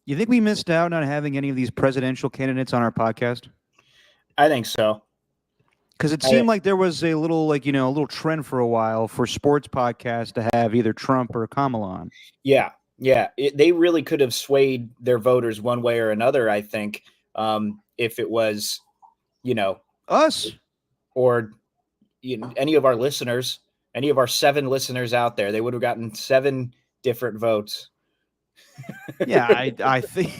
You think we missed out not having any of these presidential candidates on our podcast? I think so. Because it I think, seemed like there was a little, a little trend for a while for sports podcasts to have either Trump or Kamala on. yeah, yeah. They really could have swayed their voters one way or another, I think, if it was, you know, Us? or any of our listeners, any of our 7 listeners out there, they would have gotten 7 different votes. Yeah, I think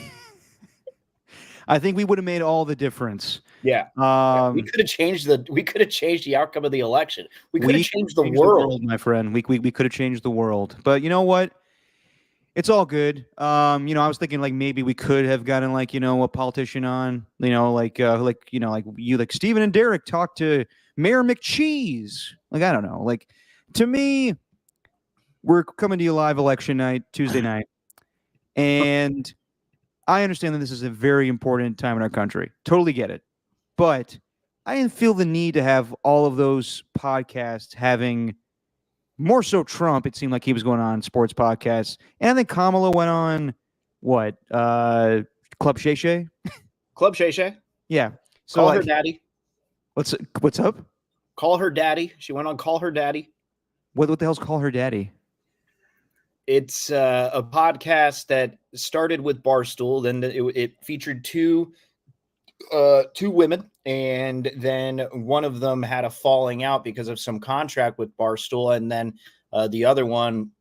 I think we would have made all the difference. Yeah. We Um, could have changed the outcome of the election. We could have we changed the changed the world. world, my friend. We could have changed the world. But you know what? It's all good. I was thinking like maybe we could have gotten a politician on, like Stephen and Derek talked to Mayor McCheese. Like, I don't know. Like, to me, we're coming to you live election night, Tuesday night, and I understand that this is a very important time in our country. Totally get it. But I didn't feel the need to have all of those podcasts having more so Trump. It seemed like he was going on sports podcasts. And I think Kamala went on what? Club Shay Shay? Club Shay Shay. Yeah. So Call like her daddy. what's up? Call her daddy. She went on Call Her Daddy. What the hell's Call Her Daddy? It's a podcast that started with Barstool. Then it featured two women, and then one of them had a falling out because of some contract with Barstool, and then the other one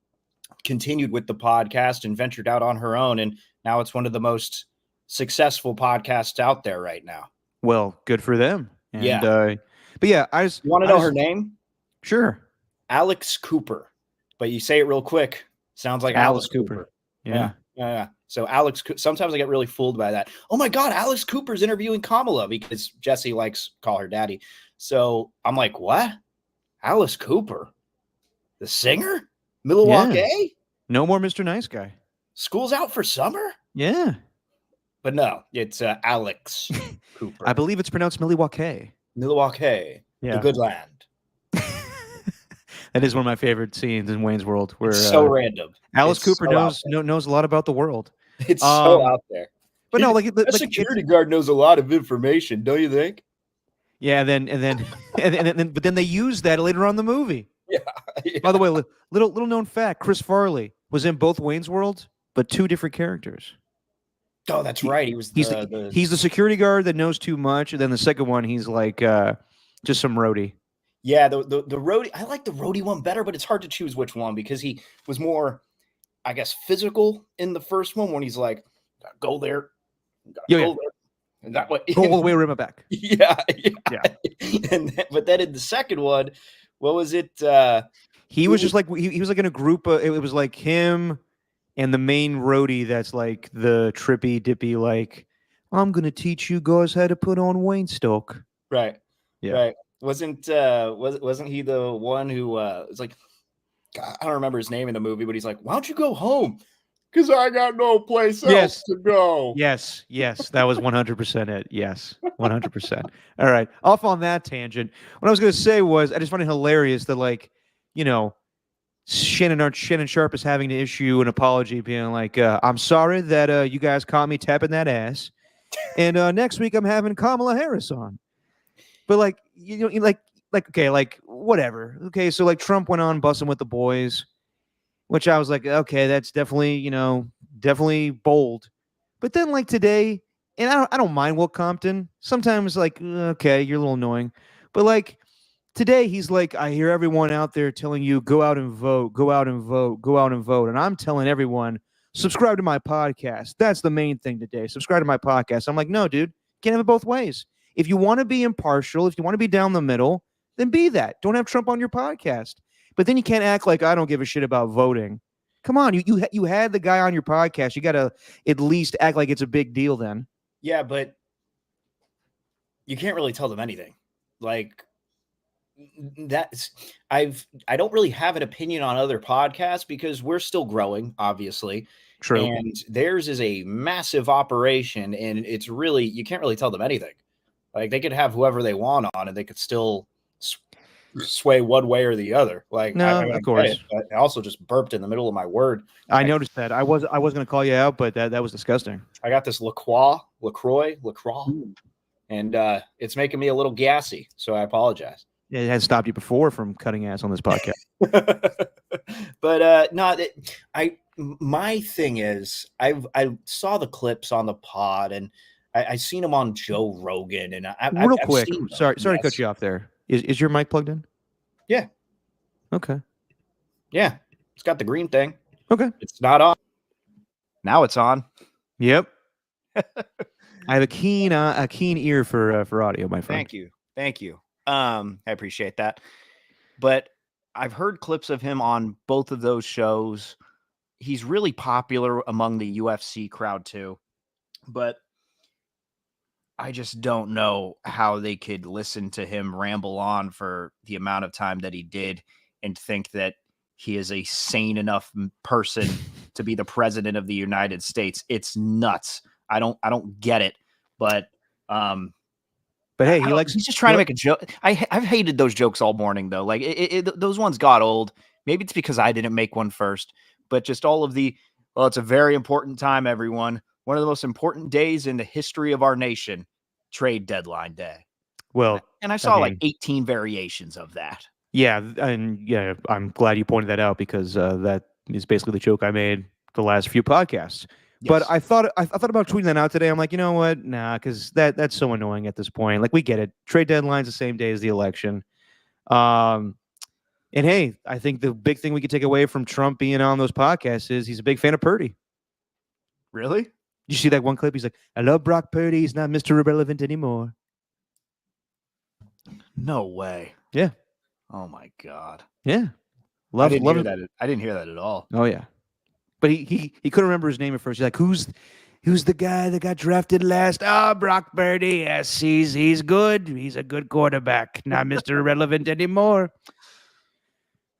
continued with the podcast and ventured out on her own, and now it's one of the most successful podcasts out there right now. Well, good for them. And Yeah. but yeah, I just You want to know her name? Sure. Alex Cooper, but you say it real quick. Sounds like Alice Alice Cooper. Cooper. Yeah. So sometimes I get really fooled by that. Oh my God, Alex Cooper's interviewing Kamala because Jesse likes Call Her Daddy. So I'm like, what? Alice Cooper, the singer, Milwaukee? Yeah. No more Mr. Nice Guy. School's out for summer? Yeah. But no, it's Alex Cooper. I believe it's pronounced Milwaukee. Milwaukee, Yeah. the good land. That is one of my favorite scenes in Wayne's World, where It's so random. Alice It's Cooper so knows a lot about the world. It's so out there. But no, a security guard knows a lot of information, don't you think? Yeah, and then but then they use that later on in the movie. Yeah. By the way, little known fact: Chris Farley was in both Wayne's Worlds, but 2 different characters. Oh, that's right. He was he's the security guard that knows too much, and then the second one he's like just some roadie. Yeah, the roadie. I like the roadie one better, but it's hard to choose which one because he was more, I guess, physical in the first one when he's like, go there, go there, and that way, go all the way around my back. Yeah. But then in the second one, what was it? He was just like he was like in a group. It was like him and the main roadie. That's like the trippy dippy. Like, I'm gonna teach you guys how to put on Wayne Stoke. Right. Yeah. Right. Wasn't he the one who was like, God, I don't remember his name in the movie, but he's like, why don't you go home? Because I got no place else to go. Yes, that was 100% it. Yes, 100%. All right, off on that tangent. What I was going to say was, I just find it hilarious that, Shannon Sharp is having to issue an apology, being like, "I'm sorry that you guys caught me tapping that ass, and next week I'm having Kamala Harris on." But whatever. Okay, so Trump went on bussing with the boys, which I was like, okay, that's definitely, definitely bold. But then today, and I don't mind Will Compton. Sometimes okay, you're a little annoying. But today he's like, I hear everyone out there telling you, go out and vote, go out and vote, go out and vote. And I'm telling everyone, subscribe to my podcast. That's the main thing today. Subscribe to my podcast. I'm like, no, dude, can't have it both ways. If you want to be impartial, if you want to be down the middle, then be that. Don't have Trump on your podcast. But then you can't act like I don't give a shit about voting. Come on, you had the guy on your podcast. You got to at least act like it's a big deal then. Yeah, but you can't really tell them anything. I don't really have an opinion on other podcasts because we're still growing, obviously. True. And theirs is a massive operation, and it's really, you can't really tell them anything. They could have whoever they want on, and they could still sway one way or the other. Like, No, I of get it, course. but I also just burped in the middle of my word. I noticed that. I was going to call you out, but that was disgusting. I got this LaCroix, and it's making me a little gassy. So I apologize. It has stopped you before from cutting ass on this podcast. But no, my thing is, I saw the clips on the pod, and I seen them on Joe Rogan, and Real I've quick, seen them. sorry to cut Yes. you off there. Is your mic plugged in? Yeah. Okay. Yeah, it's got the green thing. Okay. It's not on. Now it's on. Yep. I have a keen ear for audio, my friend. Thank you. I appreciate that. But I've heard clips of him on both of those shows. He's really popular among the UFC crowd too. But I just don't know how they could listen to him ramble on for the amount of time that he did and think that he is a sane enough person to be the president of the United States. It's nuts. I don't get it. But hey, he's just trying to make a joke. I've hated those jokes all morning though. Like those ones got old. Maybe it's because I didn't make one first, but just all of the, well, it's a very important time, everyone. One of the most important days in the history of our nation, trade deadline day. Well, and I saw like 18 variations of that. Yeah, and yeah, I'm glad you pointed that out because that is basically the joke I made the last few podcasts. Yes. But I thought about tweeting that out today. I'm like, you know what? Nah, because that's so annoying at this point. Like, we get it. Trade deadline's the same day as the election. And hey, I think the big thing we could take away from Trump being on those podcasts is he's a big fan of Purdy. Really? You see that one clip? He's like, I love Brock Purdy. He's not Mr. Irrelevant anymore. No way. Yeah. Oh my God. Yeah. I didn't hear that. I didn't hear that at all. Oh yeah. But he couldn't remember his name at first. He's like, who's the guy that got drafted last? Oh, Brock Purdy. Yes, he's good. He's a good quarterback. Not Mr. Irrelevant anymore.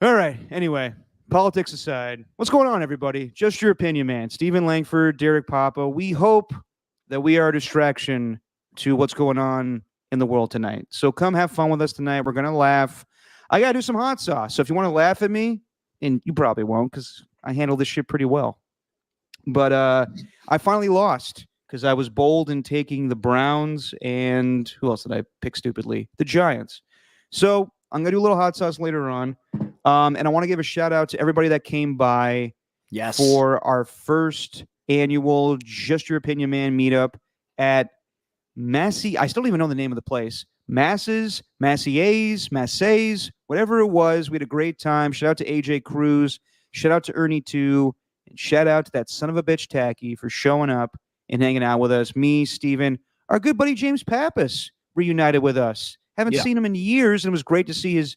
All right. Anyway, politics aside, what's going on, everybody? Just your opinion, man. Stephen Langford, Derek Papa. We hope that we are a distraction to what's going on in the world tonight. So come have fun with us tonight. We're going to laugh. I got to do some hot sauce. So if you want to laugh at me, and you probably won't because I handle this shit pretty well. But I finally lost because I was bold in taking the Browns and who else did I pick stupidly? The Giants. So I'm going to do a little hot sauce later on. And I want to give a shout out to everybody that came by for our first annual Just Your Opinion Man meetup at Massey. I still don't even know the name of the place. Massey's, whatever it was. We had a great time. Shout out to AJ Cruz. Shout out to Ernie too. And shout out to that son of a bitch Tacky for showing up and hanging out with us. Me, Steven, our good buddy James Pappas reunited with us. Haven't seen him in years, and it was great to see his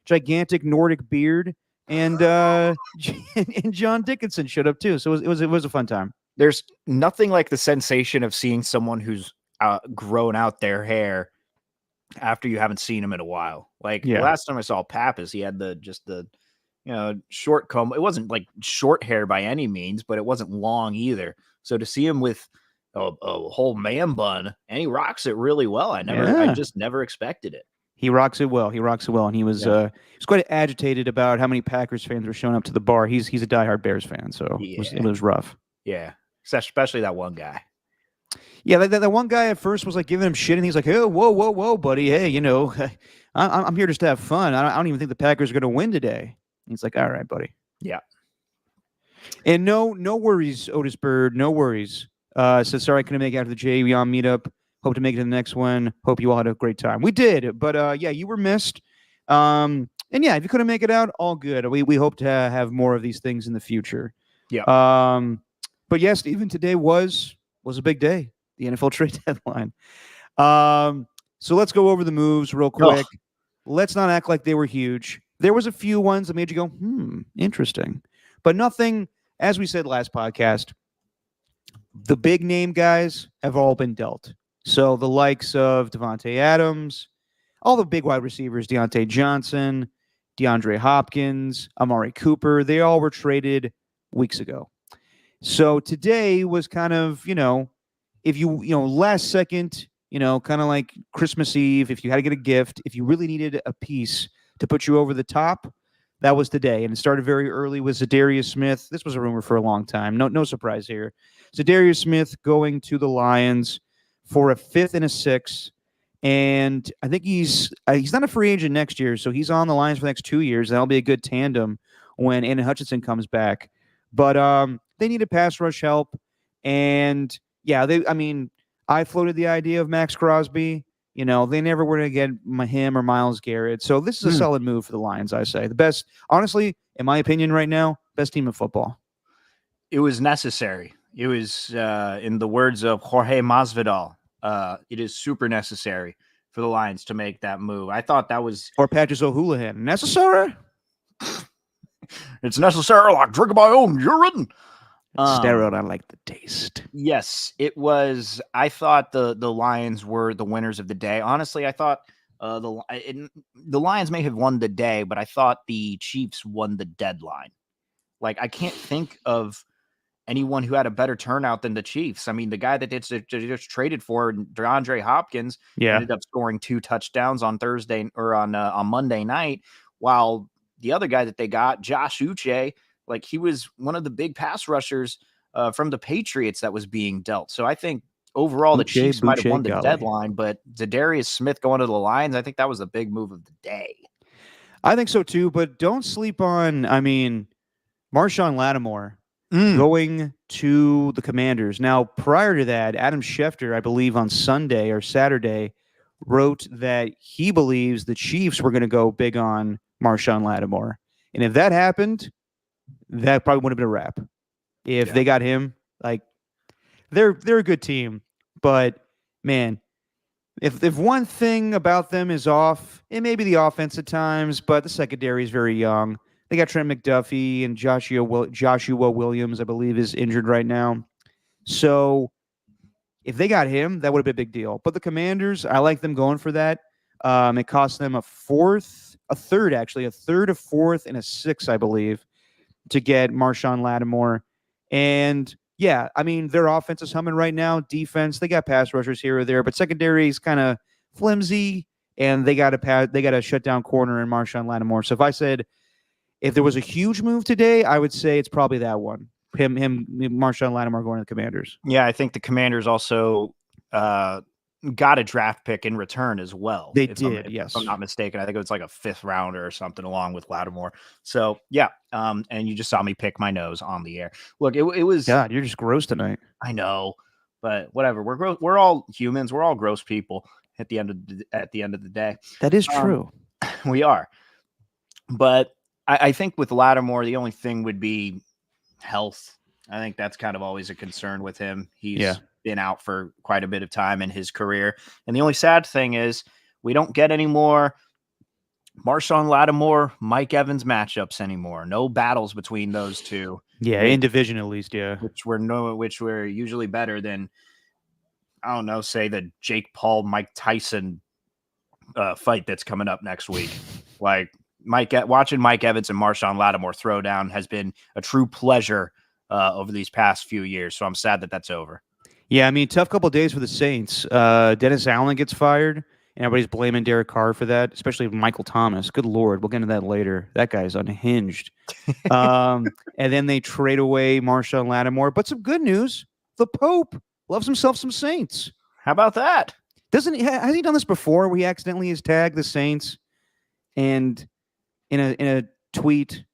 gigantic Nordic beard. And and John Dickinson showed up too. So it was a fun time. There's nothing like the sensation of seeing someone who's grown out their hair after you haven't seen him in a while. Like the last time I saw Pappas, he had the short comb. It wasn't like short hair by any means, but it wasn't long either. So to see him with a whole man bun, and he rocks it really well. I just never expected it. He rocks it well. And he was quite agitated about how many Packers fans were showing up to the bar. He's a diehard Bears fan, so it was rough. Yeah, especially that one guy. Yeah, that one guy at first was like giving him shit, and he's like, "Hey, whoa, buddy. Hey, I'm here just to have fun. I don't even think the Packers are going to win today." And he's like, "All right, buddy." Yeah. And no worries, Otis Bird. No worries. So sorry I couldn't make it out to the JYOM meetup. Hope to make it to the next one. Hope you all had a great time. We did, but you were missed. And yeah, if you couldn't make it out, all good. We hope to have more of these things in the future. Yeah. But yes, even today was a big day. The NFL trade deadline. So let's go over the moves real quick. Oh. Let's not act like they were huge. There was a few ones that made you go, interesting. But nothing, as we said last podcast, the big name guys have all been dealt. So the likes of Devontae Adams, all the big wide receivers, Deontay Johnson, DeAndre Hopkins, Amari Cooper, they all were traded weeks ago. So today was kind of, if you last second, kind of like Christmas Eve, if you had to get a gift, if you really needed a piece to put you over the top, that was today. And it started very early with Zadarius Smith. This was a rumor for a long time. No surprise here. Zadarius Smith going to the Lions for a 5th and a 6th. And I think he's not a free agent next year, so he's on the Lions for the next 2 years. That'll be a good tandem when Aiden Hutchinson comes back. But they need a pass rush help. And yeah, I floated the idea of Max Crosby. You know, they never were going to get him or Myles Garrett. So this is a solid move for the Lions, I say. The best, honestly, in my opinion right now, best team in football. It was necessary. It was, in the words of Jorge Masvidal, it is super necessary for the Lions to make that move. I thought that was... Or Patrick O'Houlihan. Necessary? It's necessary like drinking my own urine. Steroid, I like the taste. Yes, it was. I thought the Lions were the winners of the day. Honestly, I thought the Lions may have won the day, but I thought the Chiefs won the deadline. Like, I can't think of anyone who had a better turnout than the Chiefs. I mean, the guy that they just traded for, DeAndre Hopkins, ended up scoring 2 touchdowns on Thursday or on Monday night, while the other guy that they got, Josh Uche, like, he was one of the big pass rushers from the Patriots that was being dealt. So I think overall the Chiefs might have won the deadline, but Zadarius Smith going to the Lions, I think that was the big move of the day. I think so too, but don't sleep on, Marshawn Lattimore going to the Commanders. Now, prior to that, Adam Schefter, I believe on Sunday or Saturday, wrote that he believes the Chiefs were going to go big on Marshawn Lattimore. And if that happened, that probably would have been a wrap. If they got him, like, they're a good team, but man, if one thing about them is off, it may be the offense at times, but the secondary is very young. They got Trent McDuffie and Joshua Williams, I believe, is injured right now. So if they got him, that would have been a big deal. But the Commanders, I like them going for that. It cost them a third, a 4th, and a 6th, I believe, to get Marshawn Lattimore. And yeah, I mean, their offense is humming right now. Defense, they got pass rushers here or there, but secondary is kind of flimsy, and they got a shutdown corner in Marshawn Lattimore. So if there was a huge move today, I would say it's probably that one. Marshawn Lattimore going to the Commanders. Yeah, I think the Commanders also got a draft pick in return as well. They did, yes. If I'm not mistaken. I think it was like a 5th rounder or something along with Lattimore. So, yeah, and you just saw me pick my nose on the air. Look, it was... God, you're just gross tonight. I know, but whatever. We're all humans. We're all gross people at the end of the day. That is true. We are. But I think with Lattimore, the only thing would be health. I think that's kind of always a concern with him. He's been out for quite a bit of time in his career. And the only sad thing is we don't get any more Marshawn Lattimore, Mike Evans matchups anymore. No battles between those two. Yeah, in division at least, yeah. Which were usually better than, I don't know, say the Jake Paul, Mike Tyson fight that's coming up next week. Like, watching Mike Evans and Marshawn Lattimore throw down has been a true pleasure over these past few years. So I'm sad that that's over. Yeah, I mean, tough couple of days for the Saints. Dennis Allen gets fired, and everybody's blaming Derek Carr for that, especially Michael Thomas. Good Lord, we'll get into that later. That guy's unhinged. And then they trade away Marshawn Lattimore. But some good news, the Pope loves himself some Saints. How about that? Has he done this before where he accidentally has tagged the Saints and in a tweet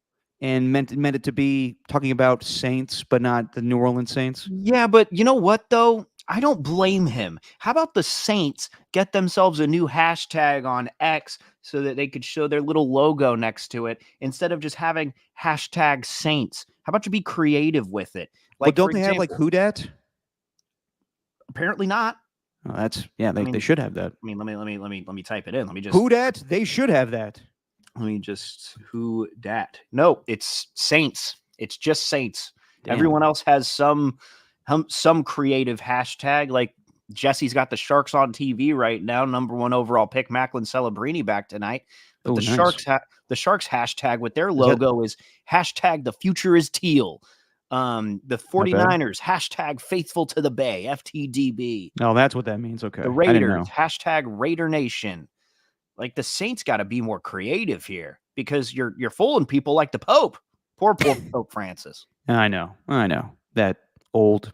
and meant it to be talking about Saints, but not the New Orleans Saints? Yeah, but you know what, though? I don't blame him. How about the Saints get themselves a new hashtag on X so that they could show their little logo next to it instead of just having hashtag Saints? How about you be creative with it? Like, don't they have like Who Dat? Apparently not. Oh, they should have that. I mean, let me type it in. Let me just Who Dat? They should have that. Let me just Who Dat? No, it's Saints. It's just Saints. Damn. Everyone else has some creative hashtag. Like Jesse's got the Sharks on TV right now. #1 overall pick Macklin Celebrini back tonight. But the Sharks hashtag with their logo is hashtag the future is teal. The 49ers hashtag faithful to the Bay, FTDB. Oh, that's what that means. Okay. The Raiders hashtag Raider Nation. like the Saints got to be more creative here because you're fooling people like the Pope. Poor Pope Francis. I know that old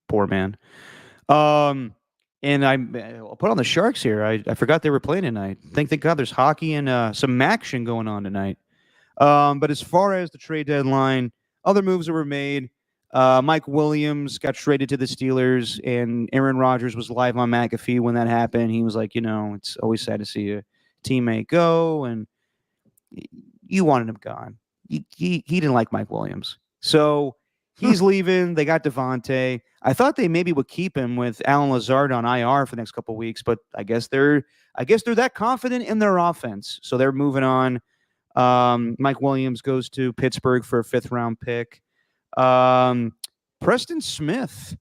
poor man. And I'll put on the Sharks here. I forgot they were playing tonight. Thank God there's hockey and some action going on tonight. But as far as the trade deadline, other moves that were made. Mike Williams got traded to the Steelers, and Aaron Rodgers was live on McAfee when that happened. He was like, it's always sad to see a teammate go, and you wanted him gone. He didn't like Mike Williams. So he's leaving. They got Devontae. I thought they maybe would keep him with Alan Lazard on IR for the next couple of weeks, but I guess they're that confident in their offense. So they're moving on. Mike Williams goes to Pittsburgh for a 5th round pick. Preston Smith,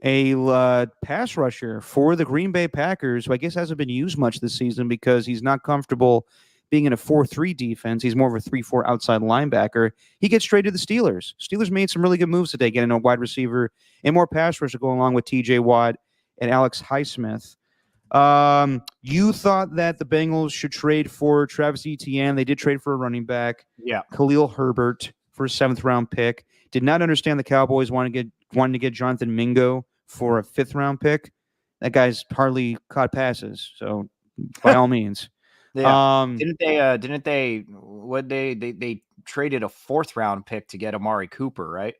a pass rusher for the Green Bay Packers, who I guess hasn't been used much this season because he's not comfortable being in a 4-3 defense. He's more of a 3-4 outside linebacker. He gets traded to the Steelers. Steelers made some really good moves today, getting a wide receiver and more pass rusher going along with TJ Watt and Alex Highsmith. You thought that the Bengals should trade for Travis Etienne. They did trade for a running back. Yeah. Khalil Herbert for a 7th round pick. Did not understand the Cowboys wanting to get Jonathan Mingo for a 5th round pick. That guy's hardly caught passes. So by all means. Yeah. Didn't they traded a 4th round pick to get Amari Cooper, right?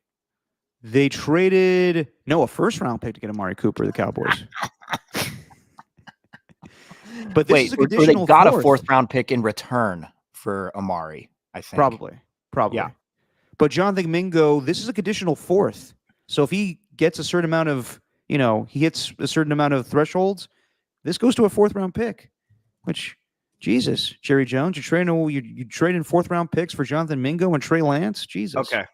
They traded a 1st round pick to get Amari Cooper, the Cowboys. But this is a conditional they got 4th. A 4th round pick in return for Amari, I think. Probably. Yeah. But Jonathan Mingo, this is a conditional 4th. So if he gets a certain amount of, he hits a certain amount of thresholds, this goes to a 4th round pick, which, Jesus, Jerry Jones, you trading 4th round picks for Jonathan Mingo and Trey Lance? Jesus. Okay.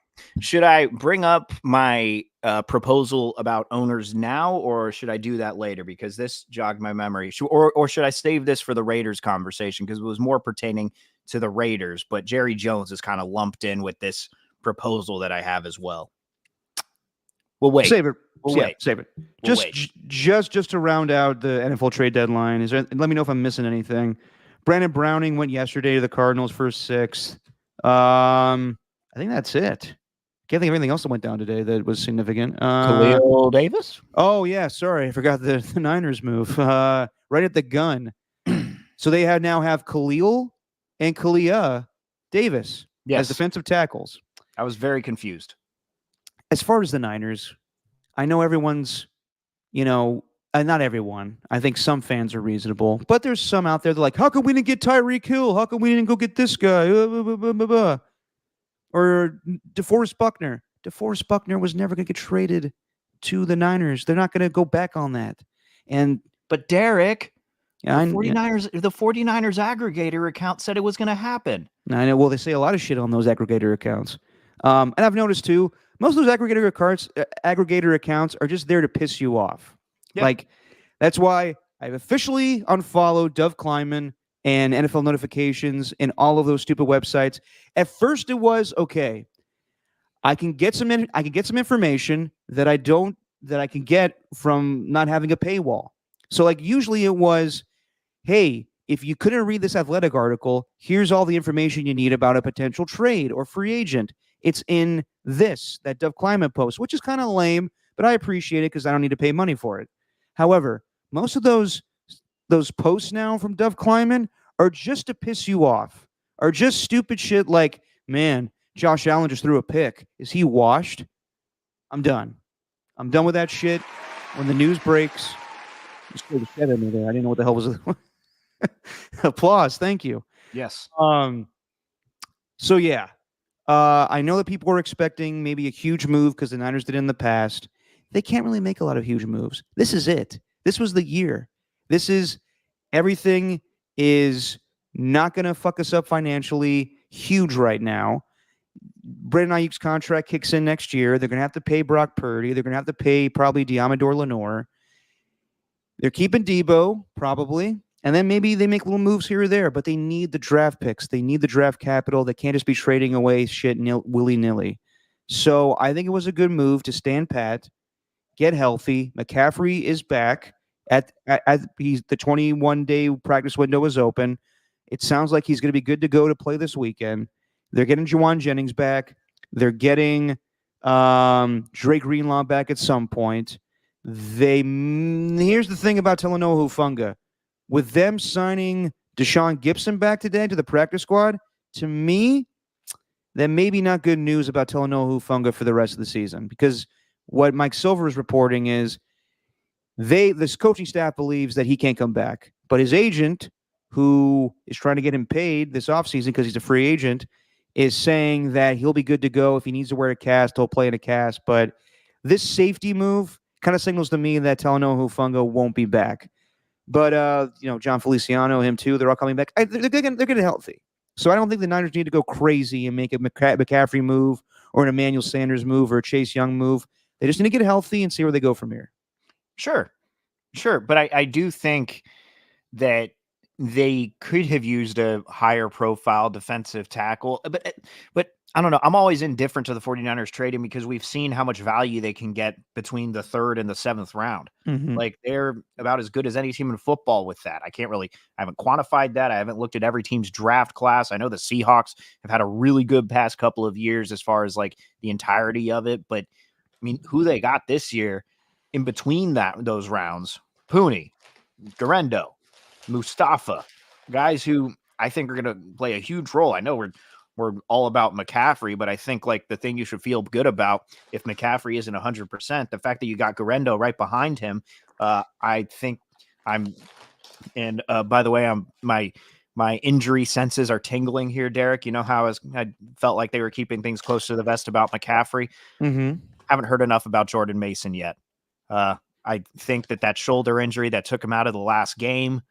Should I bring up my proposal about owners now, or should I do that later? Because this jogged my memory. Or should I save this for the Raiders conversation? Because it was more pertaining to the Raiders, but Jerry Jones is kind of lumped in with this proposal that I have as well. We'll wait. Save it. Wait. Save it. Just to round out the NFL trade deadline, let me know if I'm missing anything. Brandon Browning went yesterday to the Cardinals for 6th. I think that's it. Can't think of anything else that went down today that was significant. Khalil Davis? Oh, yeah. Sorry. I forgot the Niners move. Right at the gun. So they now have Khalil and Kalia Davis as defensive tackles. I was very confused. As far as the Niners, I know everyone's, not everyone. I think some fans are reasonable, but there's some out there that are like, how come we didn't get Tyreek Hill? How come we didn't go get this guy? Or DeForest Buckner. DeForest Buckner was never going to get traded to the Niners. They're not going to go back on that. But Derek, the 49ers aggregator account said it was going to happen. I know. Well, they say a lot of shit on those aggregator accounts. And I've noticed too, most of those aggregator accounts are just there to piss you off. Yep. Like, that's why I've officially unfollowed Dove Kleiman and NFL notifications and all of those stupid websites. At first, it was okay. I can get some information that I can get from not having a paywall. So, like, usually it was, hey, if you couldn't read this Athletic article, here's all the information you need about a potential trade or free agent. It's in that Dove Kleiman post, which is kind of lame, but I appreciate it because I don't need to pay money for it. However, most of those posts now from Dove Kleiman are just to piss you off, are just stupid shit like, man, Josh Allen just threw a pick. Is he washed? I'm done. I'm done with that shit. When the news breaks, you scared the shit out of me there. I didn't know what the hell was. Applause. Thank you. Yes. So yeah, I know that people were expecting maybe a huge move because the Niners did in the past. They can't really make a lot of huge moves. This is it. This was the year. Everything is not going to fuck us up financially huge right now. Brandon Ayuk's contract kicks in next year. They're going to have to pay Brock Purdy. They're going to have to pay probably Diamador Lenore. They're keeping Debo, probably. And then maybe they make little moves here or there, but they need the draft picks. They need the draft capital. They can't just be trading away shit willy-nilly. So I think it was a good move to stand pat, get healthy. McCaffrey is back. He's the 21-day practice window is open. It sounds like he's going to be good to go to play this weekend. They're getting Juwan Jennings back. They're getting Drake Greenlaw back at some point. Here's the thing about Talanoa Hufanga. With them signing Deshaun Gibson back today to the practice squad, to me, that may be not good news about Talanoa Hufanga for the rest of the season, because what Mike Silver is reporting is this coaching staff believes that he can't come back, but his agent, who is trying to get him paid this offseason because he's a free agent, is saying that he'll be good to go. If he needs to wear a cast, he'll play in a cast. But this safety move kind of signals to me that Talanoa Hufanga won't be back. But John Feliciano, him too, they're all coming back. They're getting healthy. So I don't think the Niners need to go crazy and make a McCaffrey move or an Emmanuel Sanders move or a Chase Young move. They just need to get healthy and see where they go from here. Sure. But I do think that they could have used a higher profile defensive tackle. But I don't know. I'm always indifferent to the 49ers trading because we've seen how much value they can get between the 3rd and the 7th round. Mm-hmm. Like, they're about as good as any team in football with that. I haven't quantified that. I haven't looked at every team's draft class. I know the Seahawks have had a really good past couple of years as far as like the entirety of it. But I mean, who they got this year in between those rounds, Pooney, Garendo, Mustafa, guys who I think are going to play a huge role. I know we're all about McCaffrey, but I think like the thing you should feel good about if McCaffrey isn't 100%, the fact that you got Garendo right behind him, I think and by the way, my injury senses are tingling here, Derek. You know how I felt like they were keeping things close to the vest about McCaffrey. Mm-hmm. Haven't heard enough about Jordan Mason yet. I think that shoulder injury that took him out of the last game,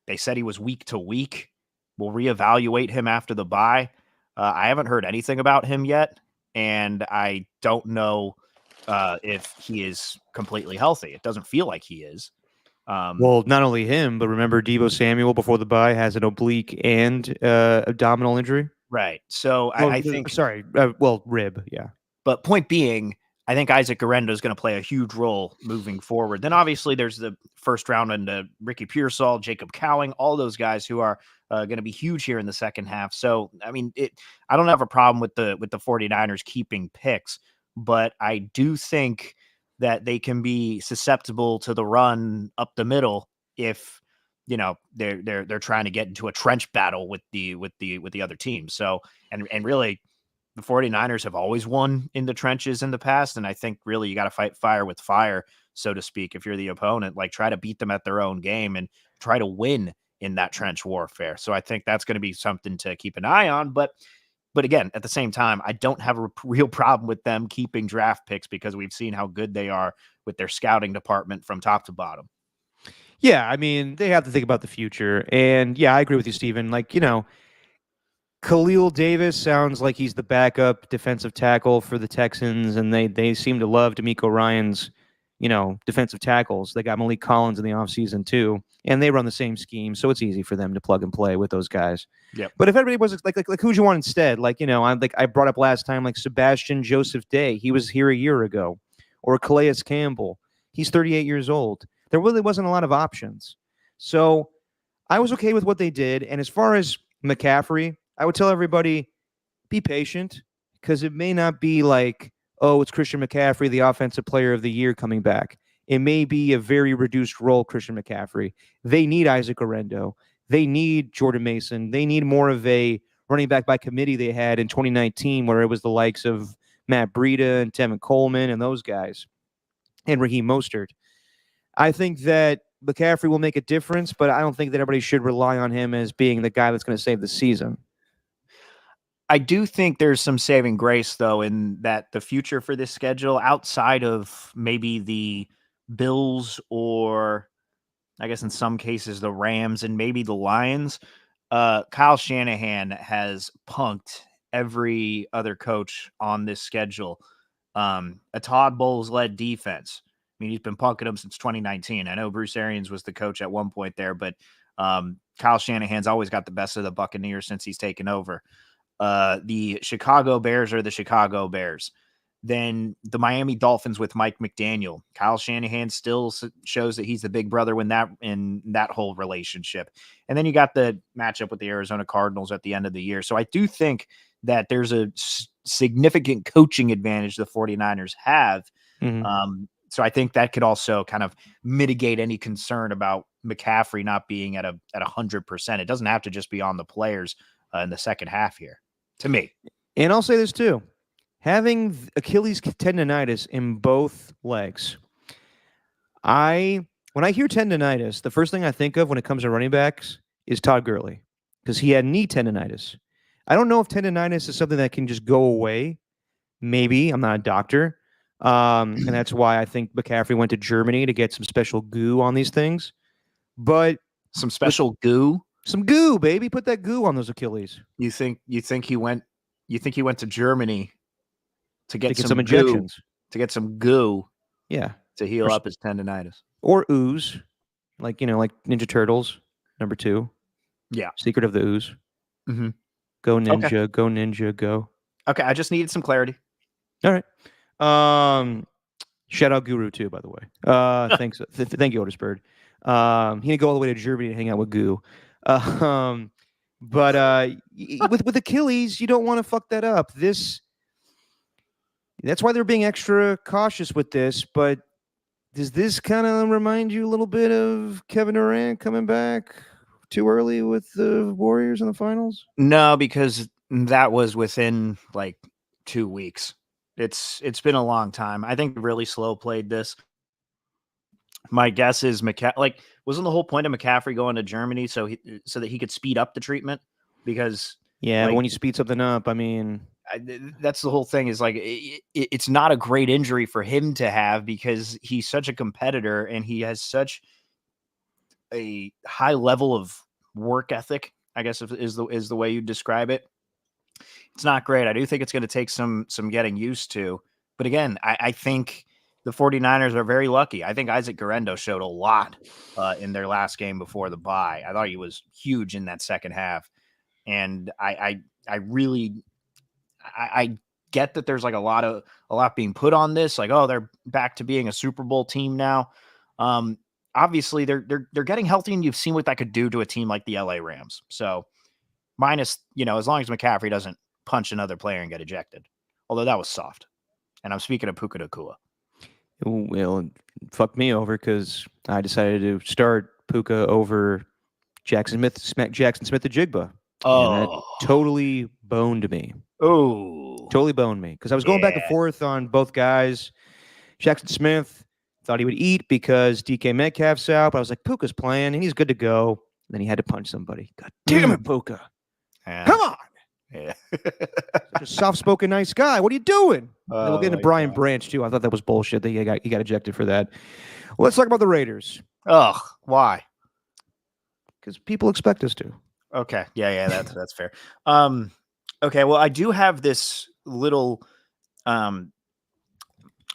they said he was week to week. We'll reevaluate him after the bye. I haven't heard anything about him yet, and I don't know if he is completely healthy. It doesn't feel like he is. Well, not only him, but remember Deebo Samuel before the bye has an oblique and abdominal injury. Right. So I think... Sorry. Rib, yeah. But point being, I think Isaac Garendo is going to play a huge role moving forward. Then obviously there's the first round and Ricky Pearsall, Jacob Cowing, all those guys who are going to be huge here in the second half. So, I mean, I don't have a problem with the 49ers keeping picks, but I do think that they can be susceptible to the run up the middle if they're trying to get into a trench battle with the other team. So, and really, the 49ers have always won in the trenches in the past. And I think really you got to fight fire with fire, so to speak. If you're the opponent, like, try to beat them at their own game and try to win in that trench warfare. So I think that's going to be something to keep an eye on. But again, at the same time, I don't have a real problem with them keeping draft picks because we've seen how good they are with their scouting department from top to bottom. Yeah, I mean, they have to think about the future. And yeah, I agree with you, Steven. Like, Khalil Davis sounds like he's the backup defensive tackle for the Texans, and they seem to love D'Amico Ryan's, defensive tackles. They got Malik Collins in the offseason too, and they run the same scheme, so it's easy for them to plug and play with those guys. Yeah. But if everybody was like who'd you want instead? I brought up last time, like Sebastian Joseph Day. He was here a year ago, or Calais Campbell. He's 38 years old. There really wasn't a lot of options, so I was okay with what they did. And as far as McCaffrey, I would tell everybody, be patient, because it may not be like, oh, it's Christian McCaffrey, the offensive player of the year, coming back. It may be a very reduced role Christian McCaffrey. They need Isaac Garendo. They need Jordan Mason. They need more of a running back by committee they had in 2019, where it was the likes of Matt Breida and Tevin Coleman and those guys, and Raheem Mostert. I think that McCaffrey will make a difference, but I don't think that everybody should rely on him as being the guy that's going to save the season. I do think there's some saving grace, though, in that the future for this schedule, outside of maybe the Bills or I guess in some cases the Rams and maybe the Lions, Kyle Shanahan has punked every other coach on this schedule. A Todd Bowles-led defense. I mean, he's been punking them since 2019. I know Bruce Arians was the coach at one point there, but Kyle Shanahan's always got the best of the Buccaneers since he's taken over. The Chicago Bears are the Chicago Bears. Then the Miami Dolphins with Mike McDaniel. Kyle Shanahan still shows that he's the big brother in that whole relationship. And then you got the matchup with the Arizona Cardinals at the end of the year. So I do think that there's a significant coaching advantage the 49ers have. So I think that could also kind of mitigate any concern about McCaffrey not being at 100%. It doesn't have to just be on the players in the second half here, to me. And I'll say this too. Having Achilles tendonitis in both legs, when I hear tendonitis, the first thing I think of when it comes to running backs is Todd Gurley, because he had knee tendonitis. I don't know if tendonitis is something that can just go away. Maybe. I'm not a doctor. And that's why I think McCaffrey went to Germany to get some special goo on these things. But some special goo? Some goo, baby. Put that goo on those Achilles. You think he went to Germany to get some injections, to get some goo, yeah, to heal up his tendonitis, or ooze, like Ninja Turtles #2, yeah, Secret of the Ooze. Mm-hmm. Go ninja, okay. Go ninja, go. Okay, I just needed some clarity. All right. Shout out Guru too, by the way. Thanks, thank you, Otis Bird. He didn't go all the way to Germany to hang out with Goo. But with Achilles, you don't want to fuck that up. That's why they're being extra cautious with this. But does this kind of remind you a little bit of Kevin Durant coming back too early with the Warriors in the finals? No, because that was within like 2 weeks. It's been a long time. I think really slow played this. My guess is wasn't the whole point of McCaffrey going to Germany so that he could speed up the treatment? Because but when you speed something up, I mean, that's the whole thing. Is like it's not a great injury for him to have because he's such a competitor and he has such a high level of work ethic, I guess is the way you describe it. It's not great. I do think it's going to take some getting used to. But again, I think the 49ers are very lucky. I think Isaac Guerrero showed a lot in their last game before the bye. I thought he was huge in that second half. And I really get that there's like a lot being put on this. Like, oh, they're back to being a Super Bowl team now. Obviously they're getting healthy, and you've seen what that could do to a team like the LA Rams. So minus, as long as McCaffrey doesn't punch another player and get ejected. Although that was soft. And I'm speaking of Puka Nacua. Well, fuck me over because I decided to start Puka over Jackson Smith the Jigba. Oh, and that totally boned me. Oh, totally boned me because I was going back and forth on both guys. Jackson Smith thought he would eat because DK Metcalf's out, but I was like, Puka's playing and he's good to go. And then he had to punch somebody. God damn it, Puka! Yeah. Come on. Yeah. Such a soft-spoken, nice guy. What are you doing? And then we'll get into Brian God. Branch too. I thought that was bullshit that he got ejected for that. Well, let's talk about the Raiders. Ugh, why? Because people expect us to. Okay. Yeah, that's fair. Okay, well, I do have this little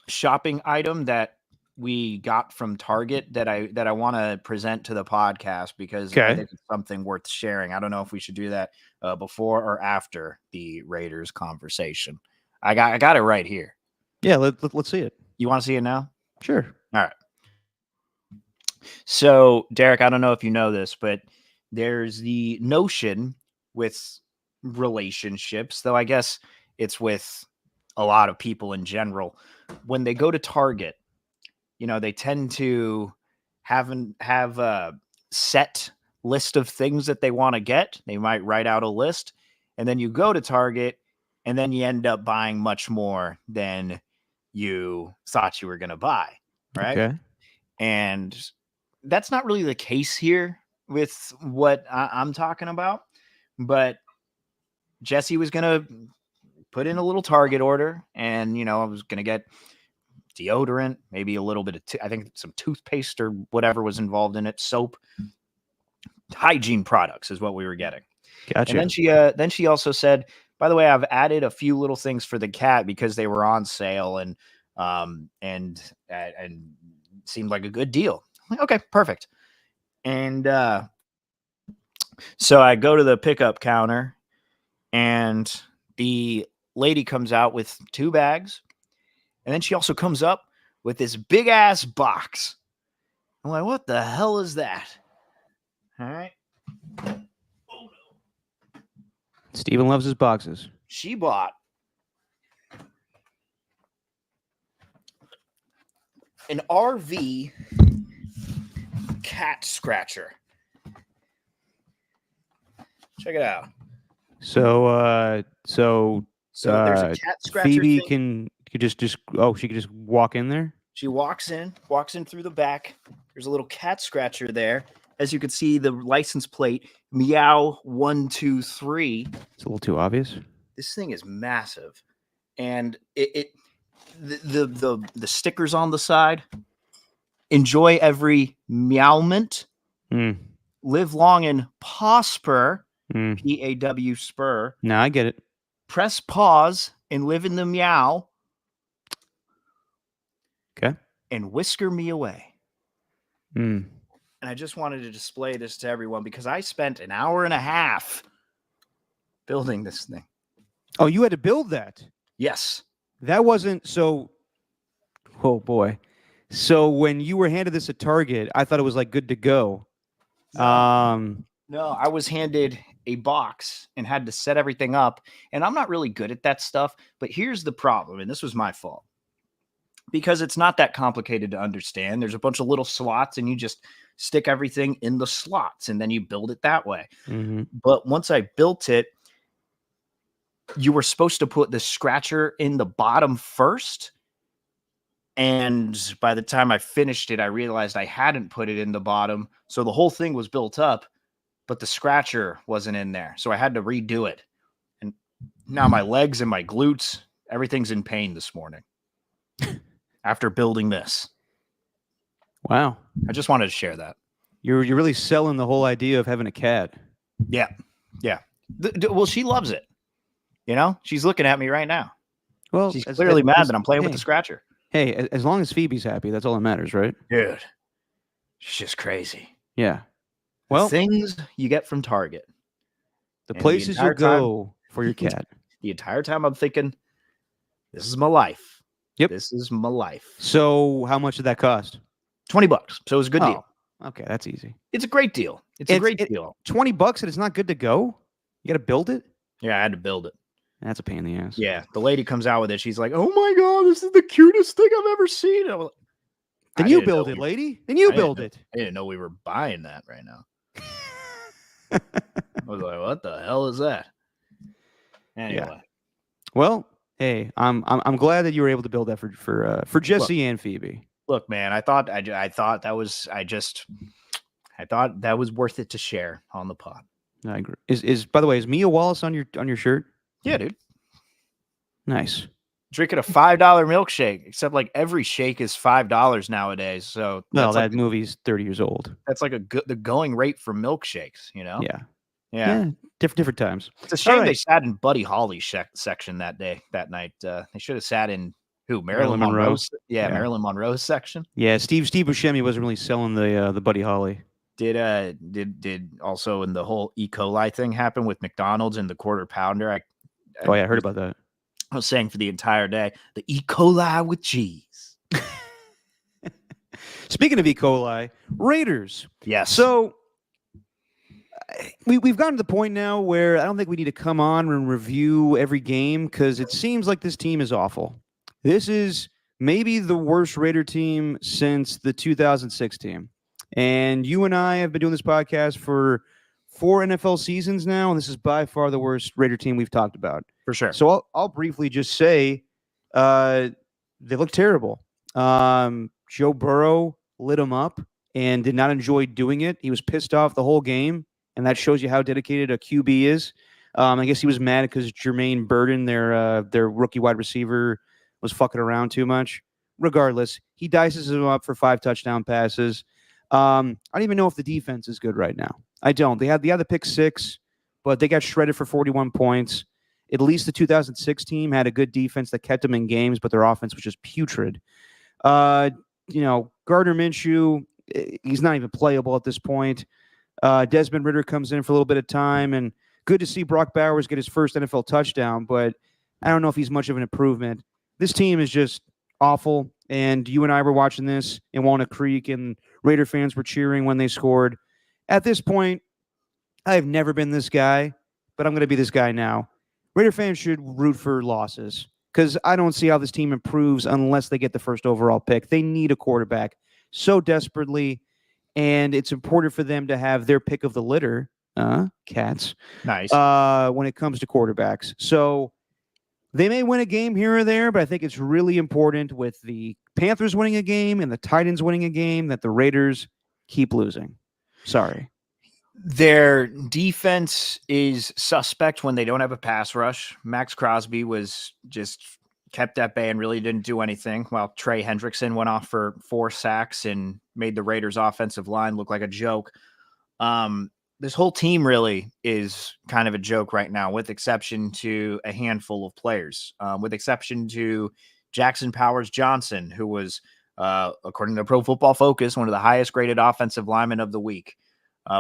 shopping item that we got from Target that I want to present to the podcast because I think it's something worth sharing. I don't know if we should do that before or after the Raiders conversation. I got it right here. Yeah, let's see it. You want to see it now? Sure. All right. So, Derek, I don't know if you know this, but there's the notion with relationships, though I guess it's with a lot of people in general. When they go to Target, they tend to have a set list of things that they want to get. They might write out a list, and then you go to Target, and then you end up buying much more than you thought you were going to buy, right? Okay. And that's not really the case here with what I'm talking about, but Jesse was going to put in a little Target order, and, I was going to get deodorant, maybe a little bit of, I think some toothpaste or whatever was involved in it, soap, hygiene products is what we were getting. Gotcha. And then she also said, by the way, I've added a few little things for the cat because they were on sale and seemed like a good deal. I'm like, okay, perfect. And so I go to the pickup counter, and the lady comes out with 2 bags, And then she also comes up with this big ass box. I'm like, what the hell is that? All right. Steven loves his boxes. She bought an RV cat scratcher. Check it out. So There's a cat scratcher. Phoebe thing. could just she could just walk in there. She walks in through the back. There's a little cat scratcher there. As you can see, the license plate, Meow 123. It's a little too obvious. This thing is massive. And the stickers on the side. Enjoy every meowment. Live long and prosper. P-A-W spur. No, I get it. Press pause and live in the meow. Okay. And whisker me away. And I just wanted to display this to everyone because I spent an hour and a half building this thing. Oh, you had to build that? Yes. That wasn't so. Oh boy. So when you were handed this at Target, I thought it was like good to go. No, I was handed a box and had to set everything up. And I'm not really good at that stuff. But here's the problem. And this was my fault. Because it's not that complicated to understand. There's a bunch of little slots and you just stick everything in the slots and then you build it that way. But once I built it, you were supposed to put the scratcher in the bottom first. And by the time I finished it, I realized I hadn't put it in the bottom. So the whole thing was built up, but the scratcher wasn't in there. So I had to redo it. And now my legs and my glutes, everything's in pain this morning after building this. Wow. I just wanted to share that. You're really selling the whole idea of having a cat. Yeah. Yeah. Well, she loves it. You know, she's looking at me right now. Well, she's clearly mad that I'm playing with the scratcher. Hey, as long as Phoebe's happy, that's all that matters, right? Dude, she's just crazy. Yeah. Well, things you get from Target. The places you go for your cat. The entire time I'm thinking, this is my life. Yep. This is my life. So how much did that cost? $20. So it was a good deal. Okay, that's easy. It's a great deal. It's a great deal. $20 and it's not good to go? You got to build it? Yeah, I had to build it. That's a pain in the ass. Yeah, the lady comes out with it. She's like, "Oh my god, this is the cutest thing I've ever seen." Then you build it, lady. Then you build it. I didn't know we were buying that right now. I was like, "What the hell is that?" Anyway, yeah. Well, hey, I'm glad that you were able to build that for Jesse and Phoebe. Look, man, I thought that was worth it to share on the pod. I agree. Is by the way, is Mia Wallace on your shirt? Yeah, dude. Nice. Drinking a $5 milkshake, except like every shake is $5 nowadays. So well, that movie's 30 years old. That's like the going rate for milkshakes, you know? Yeah. Different times. It's a shame they sat in Buddy Holly's section that night. They should have sat in Marilyn Monroe. Yeah, Marilyn Monroe's section. Yeah, Steve Buscemi wasn't really selling the Buddy Holly. Did also in the whole E. coli thing happen with McDonald's and the quarter pounder? I heard about that. I was saying for the entire day, the E. coli with cheese. Speaking of E. coli, Raiders. Yes. So we've gotten to the point now where I don't think we need to come on and review every game because it seems like this team is awful. This is maybe the worst Raider team since the 2006 team. And you and I have been doing this podcast for 4 NFL seasons now, and this is by far the worst Raider team we've talked about. For sure. So I'll briefly just say they look terrible. Joe Burrow lit him up and did not enjoy doing it. He was pissed off the whole game, and that shows you how dedicated a QB is. I guess he was mad because Jermaine Burton, their rookie wide receiver, was fucking around too much. Regardless, he dices him up for 5 touchdown passes. I don't even know if the defense is good right now. I don't. They had the pick 6, but they got shredded for 41 points. At least the 2006 team had a good defense that kept them in games, but their offense was just putrid. Gardner Minshew, he's not even playable at this point. Desmond Ridder comes in for a little bit of time, and good to see Brock Bowers get his first NFL touchdown, but I don't know if he's much of an improvement. This team is just awful. And you and I were watching this in Walnut Creek, and Raider fans were cheering when they scored. At this point, I have never been this guy, but I'm going to be this guy now. Raider fans should root for losses because I don't see how this team improves unless they get the first overall pick. They need a quarterback so desperately, and it's important for them to have their pick of the litter, cats, Nice. when it comes to quarterbacks. So they may win a game here or there, but I think it's really important with the Panthers winning a game and the Titans winning a game that the Raiders keep losing. Sorry. Their defense is suspect when they don't have a pass rush. Max Crosby was just kept at bay and really didn't do anything, while Trey Hendrickson went off for 4 sacks and made the Raiders' offensive line look like a joke. This whole team really is kind of a joke right now, with exception to a handful of players, with exception to Jackson Powers Johnson, who was, according to Pro Football Focus, one of the highest graded offensive linemen of the week.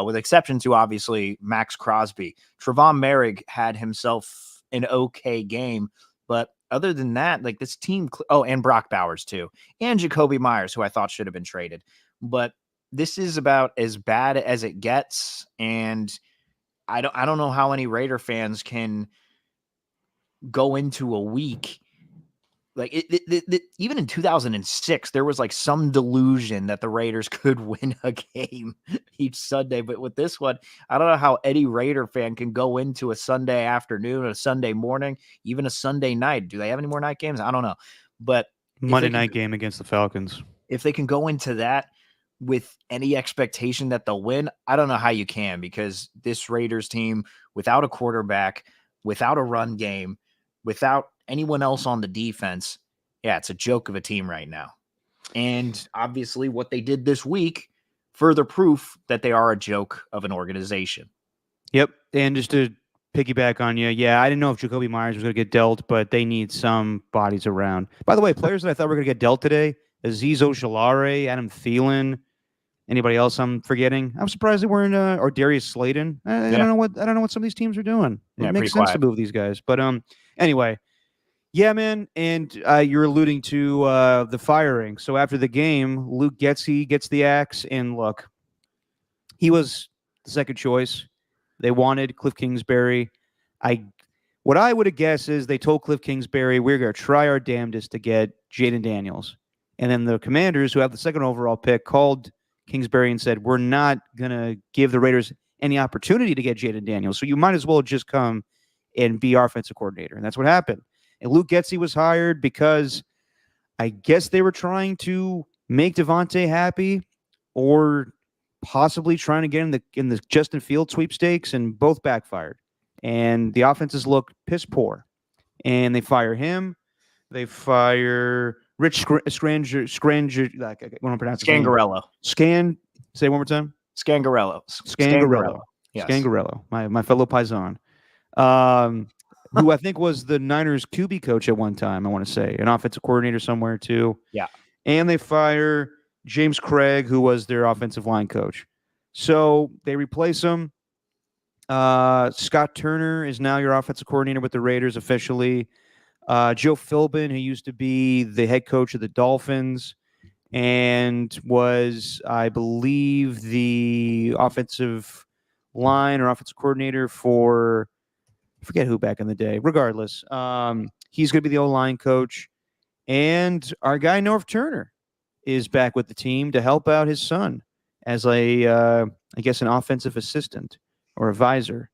With exception to, obviously, Max Crosby. Trevon Merrick had himself an okay game, but other than that, like, this team, and Brock Bowers too, and Jacoby Myers, who I thought should have been traded. But this is about as bad as it gets, and I don't know how any Raider fans can go into a week. Like, even in 2006, there was like some delusion that the Raiders could win a game each Sunday. But with this one, I don't know how any Raider fan can go into a Sunday afternoon, a Sunday morning, even a Sunday night. Do they have any more night games? I don't know. But Monday night game against the Falcons. If they can go into that with any expectation that they'll win, I don't know how you can, because this Raiders team, without a quarterback, without a run game, without anyone else on the defense, yeah, it's a joke of a team right now. And obviously what they did this week, further proof that they are a joke of an organization. Yep. And just to piggyback on you, yeah, I didn't know if Jacoby Myers was going to get dealt, but they need some bodies around. By the way, players that I thought were going to get dealt today, Azeez Ojulari, Adam Thielen, anybody else I'm forgetting? I'm surprised they weren't, or Darius Slayton. I don't know what some of these teams are doing. It makes sense to move these guys, but anyway, yeah, man. And you're alluding to the firing. So after the game, Luke Getsy gets the axe, and look, he was the second choice. They wanted Cliff Kingsbury. What I would have guessed is they told Cliff Kingsbury, we're going to try our damnedest to get Jaden Daniels. And then the Commanders, who have the second overall pick, called Kingsbury and said, we're not going to give the Raiders any opportunity to get Jaden Daniels. So you might as well just come and be our offensive coordinator. And that's what happened. And Luke Getsy was hired because I guess they were trying to make Devontae happy, or possibly trying to get in the Justin Fields sweepstakes, and both backfired. And the offenses look piss poor. And they fire him. They fire Rich Scrange, like, I want to pronounce his name. Scangarello. Say it one more time. Scangarello. Yes. Scangarello, my fellow Paisan, who I think was the Niners QB coach at one time, I want to say, an offensive coordinator somewhere too. Yeah. And they fire James Craig, who was their offensive line coach. So they replace him. Scott Turner is now your offensive coordinator with the Raiders officially. Joe Philbin, who used to be the head coach of the Dolphins and was, I believe, the offensive line or offensive coordinator for, I forget who back in the day. Regardless, he's going to be the O-line coach. And our guy, Norv Turner, is back with the team to help out his son as I guess, an offensive assistant or advisor.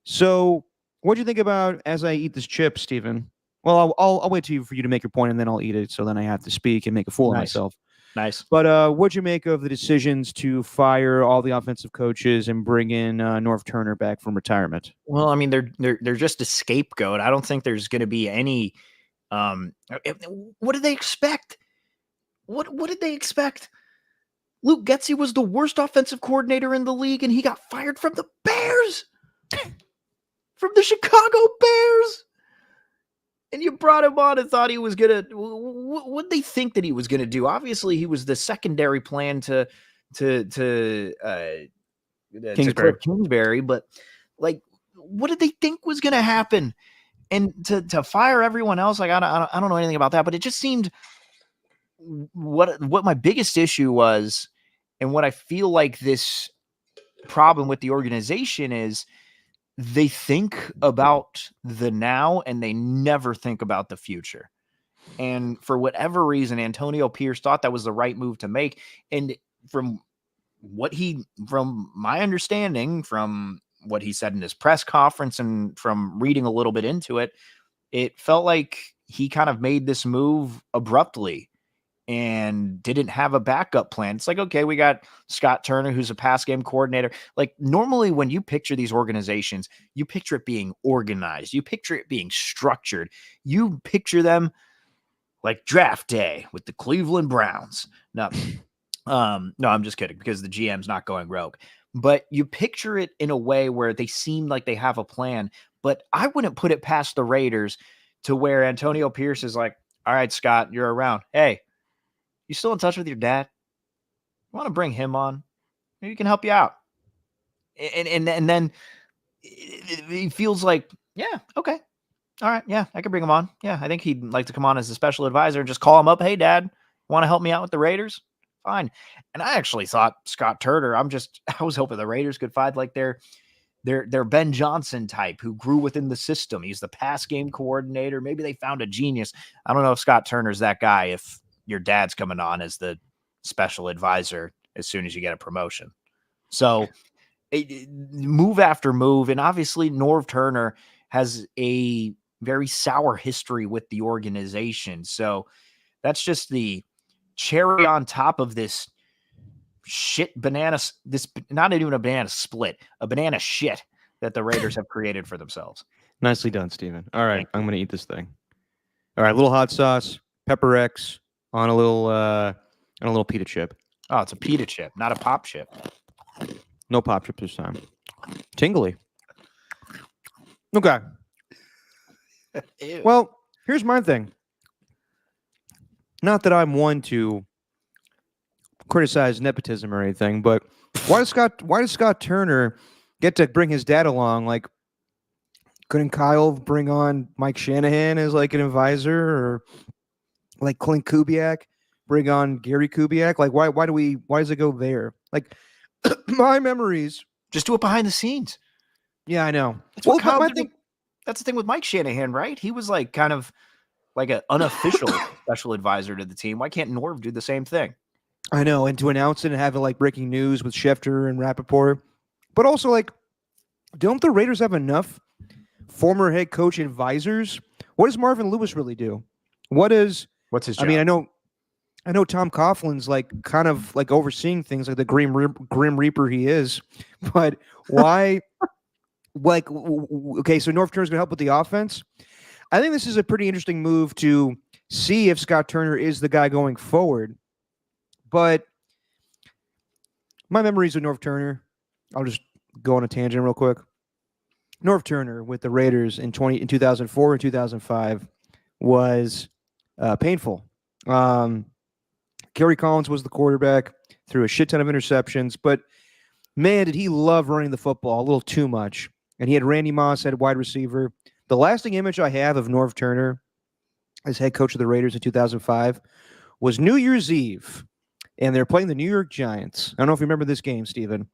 So what do you think about as I eat this chip, Stephen? Well, I'll wait for you to make your point, and then I'll eat it. So then I have to speak and make a fool of myself. Nice. But what'd you make of the decisions to fire all the offensive coaches and bring in Norv Turner back from retirement? Well, I mean, they're just a scapegoat. I don't think there's going to be any. What did they expect? What did they expect? Luke Getsy was the worst offensive coordinator in the league, and he got fired from the Bears, from the Chicago Bears. And you brought him on and thought he was going to, what did they think that he was going to do? Obviously, he was the secondary plan to Kingsbury, but like, what did they think was going to happen? And to fire everyone else, like, I don't know anything about that, but it just seemed what my biggest issue was, and what I feel like this problem with the organization is, they think about the now and they never think about the future. And for whatever reason, Antonio Pierce thought that was the right move to make. And from my understanding, from what he said in his press conference and from reading a little bit into it, it felt like he kind of made this move abruptly and didn't have a backup plan. It's like, okay, we got Scott Turner, who's a pass game coordinator. Like, normally when you picture these organizations, you picture it being organized. You picture it being structured. You picture them like draft day with the Cleveland Browns. No, I'm just kidding, because the GM's not going rogue. But you picture it in a way where they seem like they have a plan. But I wouldn't put it past the Raiders to where Antonio Pierce is like, all right, Scott, you're around. Hey, you still in touch with your dad? You want to bring him on? Maybe he can help you out. And then he feels like, yeah, okay. All right. Yeah, I can bring him on. Yeah, I think he'd like to come on as a special advisor and just call him up. Hey, Dad, want to help me out with the Raiders? Fine. And I actually thought Scott Turner, I was hoping the Raiders could find like their Ben Johnson type who grew within the system. He's the pass game coordinator. Maybe they found a genius. I don't know if Scott Turner's that guy if your dad's coming on as the special advisor as soon as you get a promotion. So move after move. And obviously Norv Turner has a very sour history with the organization. So that's just the cherry on top of this shit this not even a banana split, a banana shit that the Raiders have created for themselves. Nicely done, Steven. All right, I'm going to eat this thing. All right, little hot sauce, pepper X on a little pita chip. Oh, it's a pita chip, not a pop chip. No pop chip this time. Tingly. Okay. Ew. Well, here's my thing. Not that I'm one to criticize nepotism or anything, but why does Scott Turner get to bring his dad along? Like, couldn't Kyle bring on Mike Shanahan as like an advisor, or like Clint Kubiak bring on Gary Kubiak? Like, why does it go there? Like, my memories. Just do it behind the scenes. Yeah, I know. That's what Kyle did. That's the thing with Mike Shanahan, right? He was like kind of like an unofficial special advisor to the team. Why can't Norv do the same thing? I know, and to announce it and have it like breaking news with Schefter and Rappaport. But also, like, don't the Raiders have enough former head coach advisors? What does Marvin Lewis really do? What's his job? I mean, I know Tom Coughlin's like kind of like overseeing things like the Grim Reaper he is, but why? Like, okay, so Norv Turner's going to help with the offense. I think this is a pretty interesting move to see if Scott Turner is the guy going forward. But my memories of Norv Turner, I'll just go on a tangent real quick. Norv Turner with the Raiders in 2004 and 2005 was painful. Kerry Collins was the quarterback, threw a shit ton of interceptions, but man, did he love running the football a little too much. And he had Randy Moss at wide receiver. The lasting image I have of Norv Turner as head coach of the Raiders in 2005 was New Year's Eve. And they're playing the New York Giants. I don't know if you remember this game, Steven.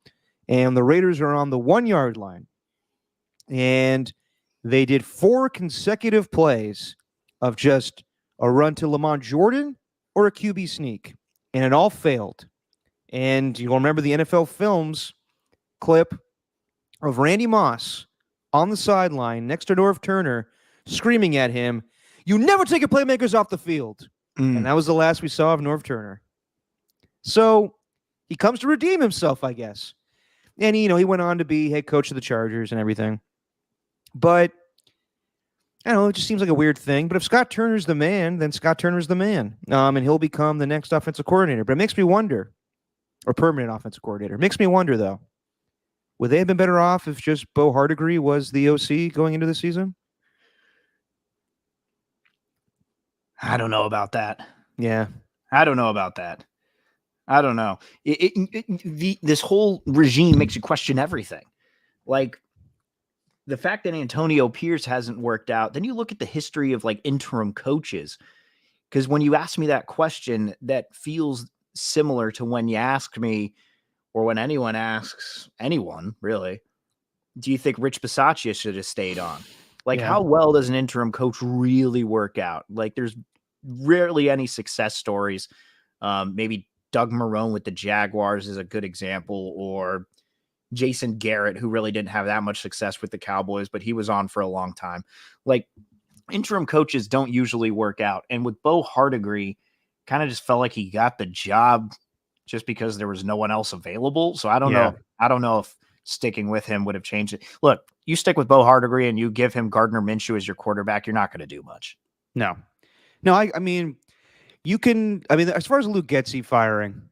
And the Raiders are on the 1-yard line. And they did 4 consecutive plays of just a run to Lamont Jordan or a QB sneak. And it all failed. And you'll remember the NFL Films clip of Randy Moss on the sideline next to Norv Turner screaming at him, "You never take your playmakers off the field." And that was the last we saw of Norv Turner. So he comes to redeem himself, I guess. And, he went on to be head coach of the Chargers and everything. But, I don't know, it just seems like a weird thing. But if Scott Turner's the man, then Scott Turner's the man. And he'll become the next offensive coordinator. But it makes me wonder, or permanent offensive coordinator. It makes me wonder, though, would they have been better off if just Bo Hardigree was the OC going into the season? I don't know about that. Yeah. I don't know about that. I don't know. This whole regime makes you question everything. Like, the fact that Antonio Pierce hasn't worked out, then you look at the history of like interim coaches. Because when you ask me that question, that feels similar to when you ask me, or when anyone asks anyone, really, do you think Rich Bisaccia should have stayed on? Like, Yeah. how well does an interim coach really work out? Like, there's rarely any success stories. Maybe Doug Marrone with the Jaguars is a good example, or Jason Garrett, who really didn't have that much success with the Cowboys, but he was on for a long time. Like, interim coaches don't usually work out. And with Bo Hardigree, kind of just felt like he got the job just because there was no one else available. So I don't know. I don't know if sticking with him would have changed it. Look, you stick with Bo Hardigree and you give him Gardner Minshew as your quarterback, you're not going to do much. No. I mean, you can. I mean, as far as Luke Getsy firing,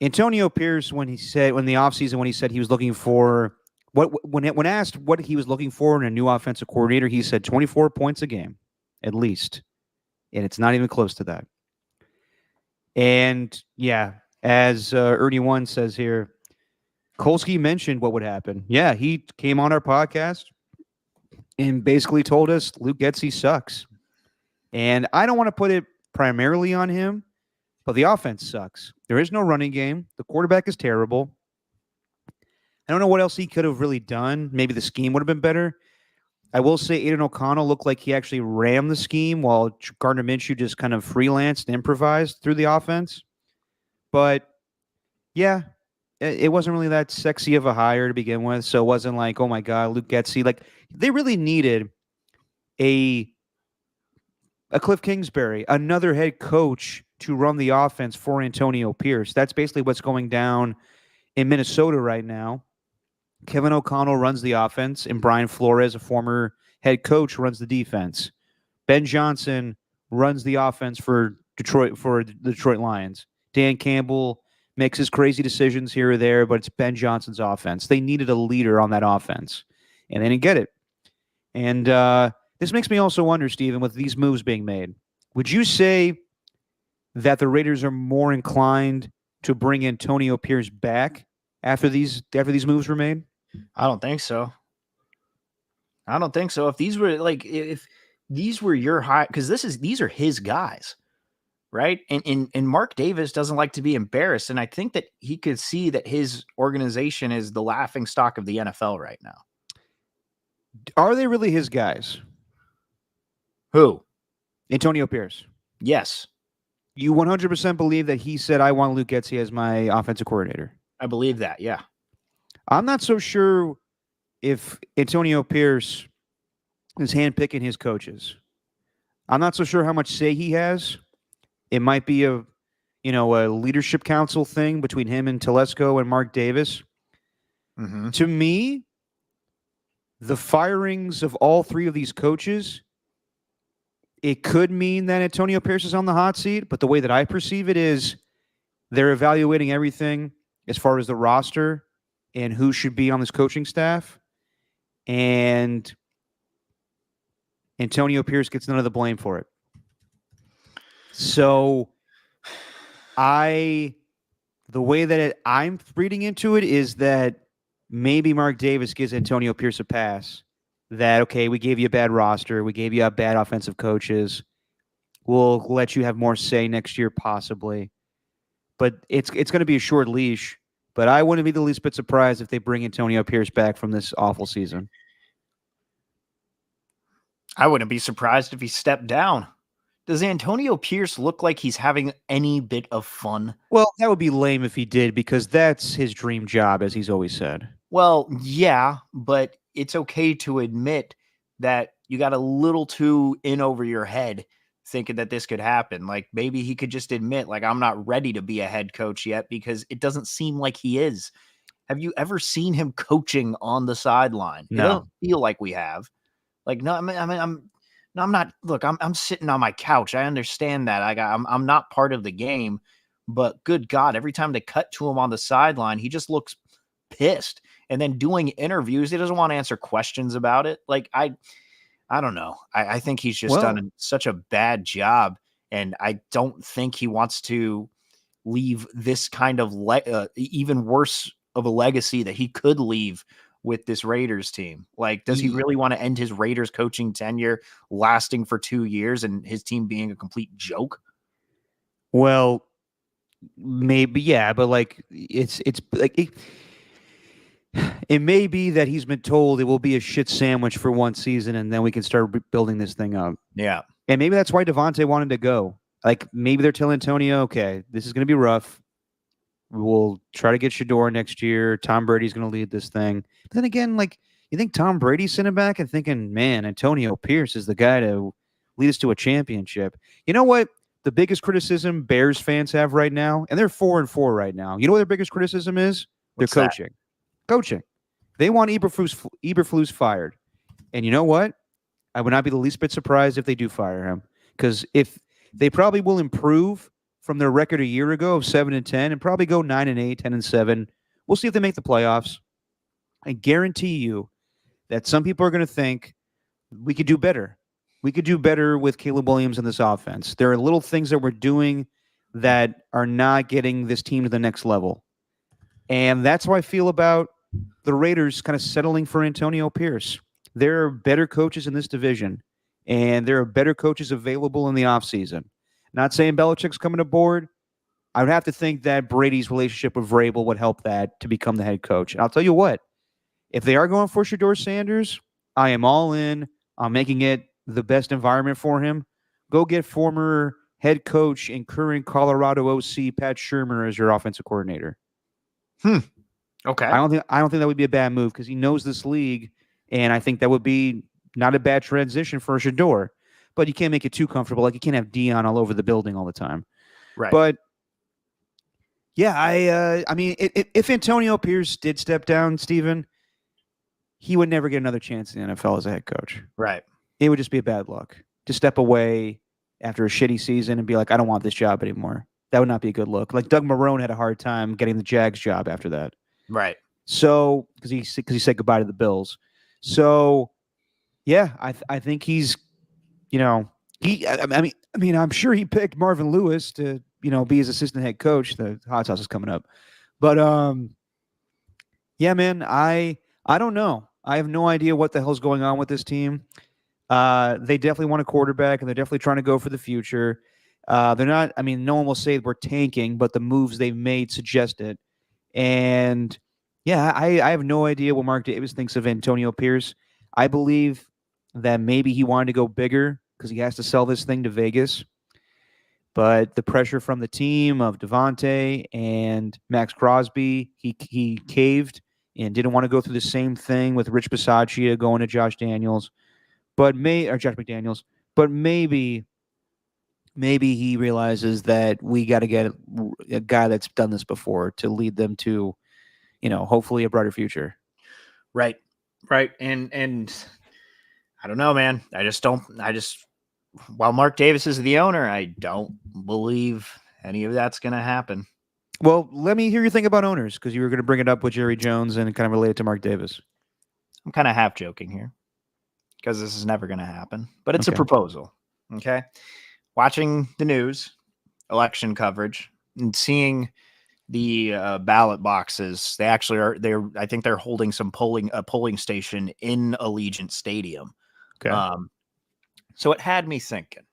Antonio Pierce, when the offseason, when he said he was looking for when asked what he was looking for in a new offensive coordinator, he said 24 points a game, at least, and it's not even close to that. And yeah, as Ernie One says here, Kolsky mentioned what would happen. Yeah, he came on our podcast and basically told us Luke Getsy sucks. And I don't want to put it primarily on him, but the offense sucks. There is no running game. The quarterback is terrible. I don't know what else he could have really done. Maybe the scheme would have been better. I will say Aiden O'Connell looked like he actually ran the scheme while Gardner Minshew just kind of freelanced and improvised through the offense. But yeah, it wasn't really that sexy of a hire to begin with. So it wasn't like, oh my God, Luke Getsy. Like, they really needed a Cliff Kingsbury, another head coach to run the offense for Antonio Pierce. That's basically what's going down in Minnesota right now. Kevin O'Connell runs the offense, and Brian Flores, a former head coach, runs the defense. Ben Johnson runs the offense for the Detroit Lions. Dan Campbell makes his crazy decisions here or there, but it's Ben Johnson's offense. They needed a leader on that offense, and they didn't get it. And this makes me also wonder, Steven, with these moves being made, would you say that the Raiders are more inclined to bring Antonio Pierce back after these moves were made? I don't think so. If these were your high, because these are his guys, right? And Mark Davis doesn't like to be embarrassed, and I think that he could see that his organization is the laughing stock of the NFL right now. Are they really his guys? Who? Antonio Pierce. Yes. You 100% believe that he said, I want Luke Getsy as my offensive coordinator? I believe that, yeah. I'm not so sure if Antonio Pierce is handpicking his coaches. I'm not so sure how much say he has. It might be a leadership council thing between him and Telesco and Mark Davis. Mm-hmm. To me, the firings of all three of these coaches, it could mean that Antonio Pierce is on the hot seat, but the way that I perceive it is they're evaluating everything as far as the roster and who should be on this coaching staff. And Antonio Pierce gets none of the blame for it. So the way that I'm reading into it is that maybe Mark Davis gives Antonio Pierce a pass. That, okay, we gave you a bad roster. We gave you a bad offensive coaches. We'll let you have more say next year, possibly. But it's going to be a short leash. But I wouldn't be the least bit surprised if they bring Antonio Pierce back from this awful season. I wouldn't be surprised if he stepped down. Does Antonio Pierce look like he's having any bit of fun? Well, that would be lame if he did, because that's his dream job, as he's always said. Well, yeah, but it's okay to admit that you got a little too in over your head thinking that this could happen. Like, maybe he could just admit, like, I'm not ready to be a head coach yet, because it doesn't seem like he is. Have you ever seen him coaching on the sideline? No. It doesn't feel like we have. Like, no, I'm not. Look, I'm sitting on my couch. I understand that. I'm not part of the game, but good God, every time they cut to him on the sideline, he just looks pissed. And then doing interviews, he doesn't want to answer questions about it. Like, I don't know. I think he's just done such a bad job, and I don't think he wants to leave this kind of even worse of a legacy that he could leave with this Raiders team? Like, does he Ye- really want to end his Raiders coaching tenure lasting for 2 years and his team being a complete joke? Well, maybe, yeah, but like it's like it may be that he's been told it will be a shit sandwich for one season, and then we can start building this thing up. Yeah. And maybe that's why Devontae wanted to go. Like maybe they're telling Antonio, okay, this is going to be rough. We'll try to get Shador next year. Tom Brady's going to lead this thing. But then again, like you think Tom Brady's sitting back and thinking, man, Antonio Pierce is the guy to lead us to a championship. You know what? The biggest criticism Bears fans have right now, and they're 4-4 right now. You know what their biggest criticism is? What's Their that? coaching. Coaching. They want Eberflus fired. And you know what? I would not be the least bit surprised if they do fire him. Because if they probably will improve from their record a year ago of 7-10 and probably go 9-8, 10-7. We'll see if they make the playoffs. I guarantee you that some people are going to think we could do better. We could do better with Caleb Williams in this offense. There are little things that we're doing that are not getting this team to the next level. And that's how I feel about the Raiders kind of settling for Antonio Pierce. There are better coaches in this division, and there are better coaches available in the offseason. Not saying Belichick's coming aboard. I would have to think that Brady's relationship with Vrabel would help that to become the head coach. And I'll tell you what, if they are going for Shador Sanders, I am all in on making it the best environment for him. Go get former head coach and current Colorado OC Pat Shurmur as your offensive coordinator. Okay. I don't think that would be a bad move because he knows this league, and I think that would be not a bad transition for Shador. But you can't make it too comfortable. Like you can't have Dion all over the building all the time. Right. But yeah, I mean, if Antonio Pierce did step down, Steven, he would never get another chance in the NFL as a head coach. Right. It would just be a bad luck to step away after a shitty season and be like, I don't want this job anymore. That would not be a good look. Like Doug Marrone had a hard time getting the Jags job after that. Right. So because he said goodbye to the Bills. So yeah, I think he's, you know, I mean I'm sure he picked Marvin Lewis to, you know, be his assistant head coach. The hot sauce is coming up. But yeah, man, I don't know. I have no idea what the hell's going on with this team. They definitely want a quarterback, and they're definitely trying to go for the future. They're not, I mean, no one will say we're tanking, but the moves they've made suggest it. And yeah, I have no idea what Mark Davis thinks of Antonio Pierce. I believe that maybe he wanted to go bigger because he has to sell this thing to Vegas. But the pressure from the team of Devontae and Max Crosby, he caved and didn't want to go through the same thing with Rich Bisaccia going to Josh Daniels, or Josh McDaniels. But maybe he realizes that we got to get a guy that's done this before to lead them to, you know, hopefully a brighter future. Right. And I don't know, man. While Mark Davis is the owner, I don't believe any of that's going to happen. Well, let me hear your thing about owners, because you were going to bring it up with Jerry Jones and kind of relate it to Mark Davis. I'm kind of half joking here because this is never going to happen, but it's a Okay. proposal. Okay. Watching the news, election coverage, and seeing the ballot boxes, I think they're holding a polling station in Allegiant Stadium. Okay. So it had me thinking.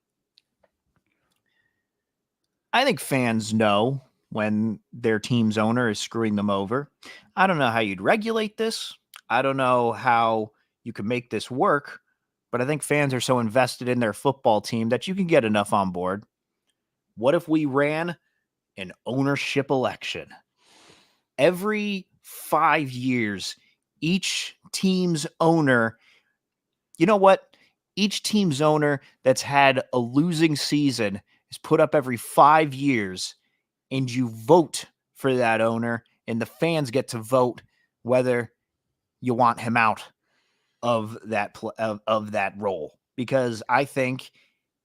I think fans know when their team's owner is screwing them over. I don't know how you'd regulate this. I don't know how you can make this work, but I think fans are so invested in their football team that you can get enough on board. What if we ran an ownership election? Every 5 years, each team's owner, you know what? Each team's owner that's had a losing season is put up every 5 years, and you vote for that owner, and the fans get to vote whether you want him out of that of that role. Because I think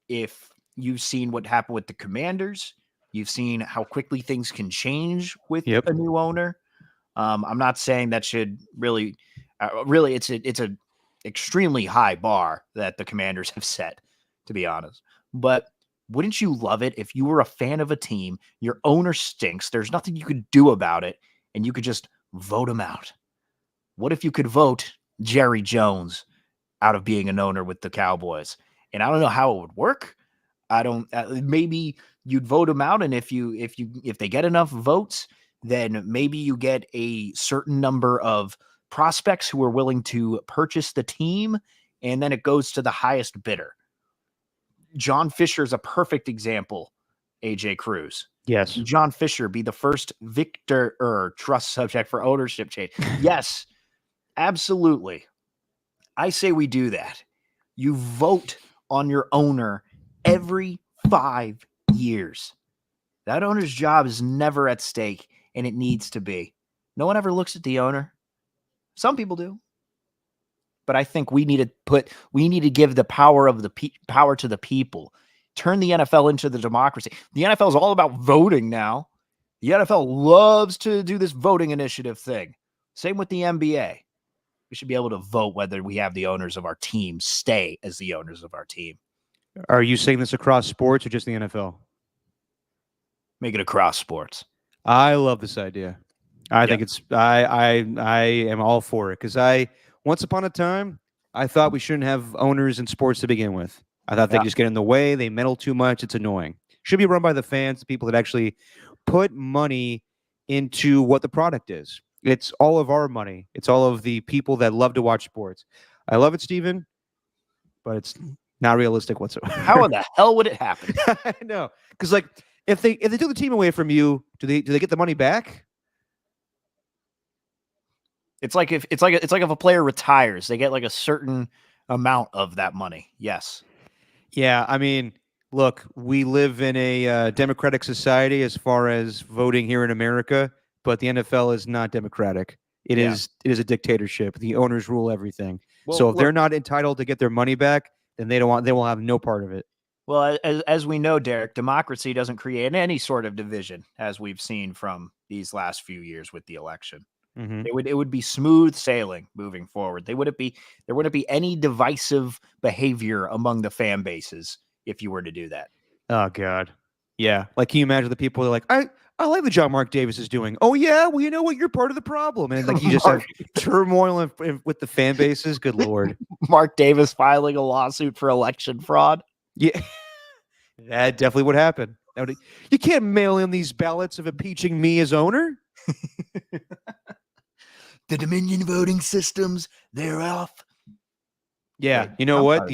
if you've seen what happened with the Commanders, you've seen how quickly things can change with a new owner. I'm not saying that should really it's a extremely high bar that the Commanders have set, to be honest. But wouldn't you love it if you were a fan of a team, your owner stinks, there's nothing you could do about it, and you could just vote him out? What if you could vote Jerry Jones out of being an owner with the Cowboys? And I don't know how it would work. I don't. Maybe you'd vote him out, and if they get enough votes, then maybe you get a certain number of prospects who are willing to purchase the team, and then it goes to the highest bidder. John Fisher is a perfect example. AJ Cruz. Yes. John Fisher be the first victor trust subject for ownership change. Yes, absolutely. I say we do that. You vote on your owner every 5 years. That owner's job is never at stake, and it needs to be. No one ever looks at the owner. Some people do. But I think we need to give the power of power to the people. Turn the NFL into the democracy. The NFL is all about voting now. The NFL loves to do this voting initiative thing. Same with the NBA. We should be able to vote whether we have the owners of our team stay as the owners of our team. Are you saying this across sports or just the NFL? Make it across sports. I love this idea. I think it's I am all for it because once upon a time I thought we shouldn't have owners in sports to begin with. I thought they just get in the way. They meddle too much. It's annoying. Should be run by the fans, the people that actually put money into what the product is. It's all of our money. It's all of the people that love to watch sports. I love it, Steven, but it's not realistic whatsoever. How in the hell would it happen? I know, because like if they took the team away from you, do they get the money back? It's like if a player retires, they get like a certain amount of that money. Yes. Yeah, I mean, look, we live in a democratic society as far as voting here in America, but the NFL is not democratic. It is a dictatorship. The owners rule everything. Well, so if they're not entitled to get their money back, then they will have no part of it. Well, as we know, Derek, democracy doesn't create any sort of division, as we've seen from these last few years with the election. Mm-hmm. It would be smooth sailing moving forward. There wouldn't be any divisive behavior among the fan bases if you were to do that. Oh God, yeah. Like, can you imagine the people that are like, I like the job Mark Davis is doing. Oh yeah, well you know what, you're part of the problem, and like you just have turmoil with the fan bases. Good Lord, Mark Davis filing a lawsuit for election fraud. Yeah, that definitely would happen. You can't mail in these ballots of impeaching me as owner. The Dominion voting systems, they're off. Yeah, Wait, you know what?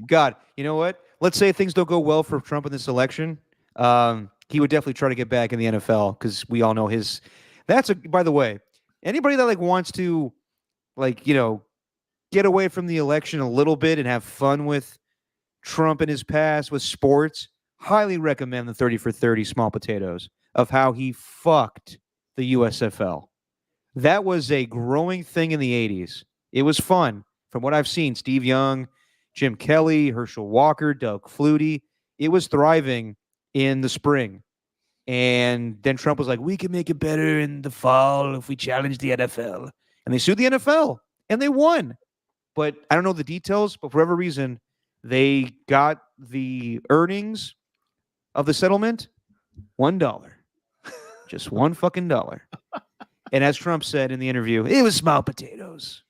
God, you know what? Let's say things don't go well for Trump in this election. He would definitely try to get back in the NFL because we all know his. By the way, anybody that wants to, get away from the election a little bit and have fun with Trump in his past with sports, highly recommend the 30 for 30 small potatoes of how he fucked the USFL. That was a growing thing in the 80s. It was fun. From what I've seen, Steve Young, Jim Kelly, Herschel Walker, Doug Flutie, it was thriving in the spring. And then Trump was like, we can make it better in the fall if we challenge the NFL. And they sued the NFL, and they won. But I don't know the details, but for whatever reason, they got the earnings of the settlement, $1. Just one fucking dollar. And as Trump said in the interview, it was small potatoes.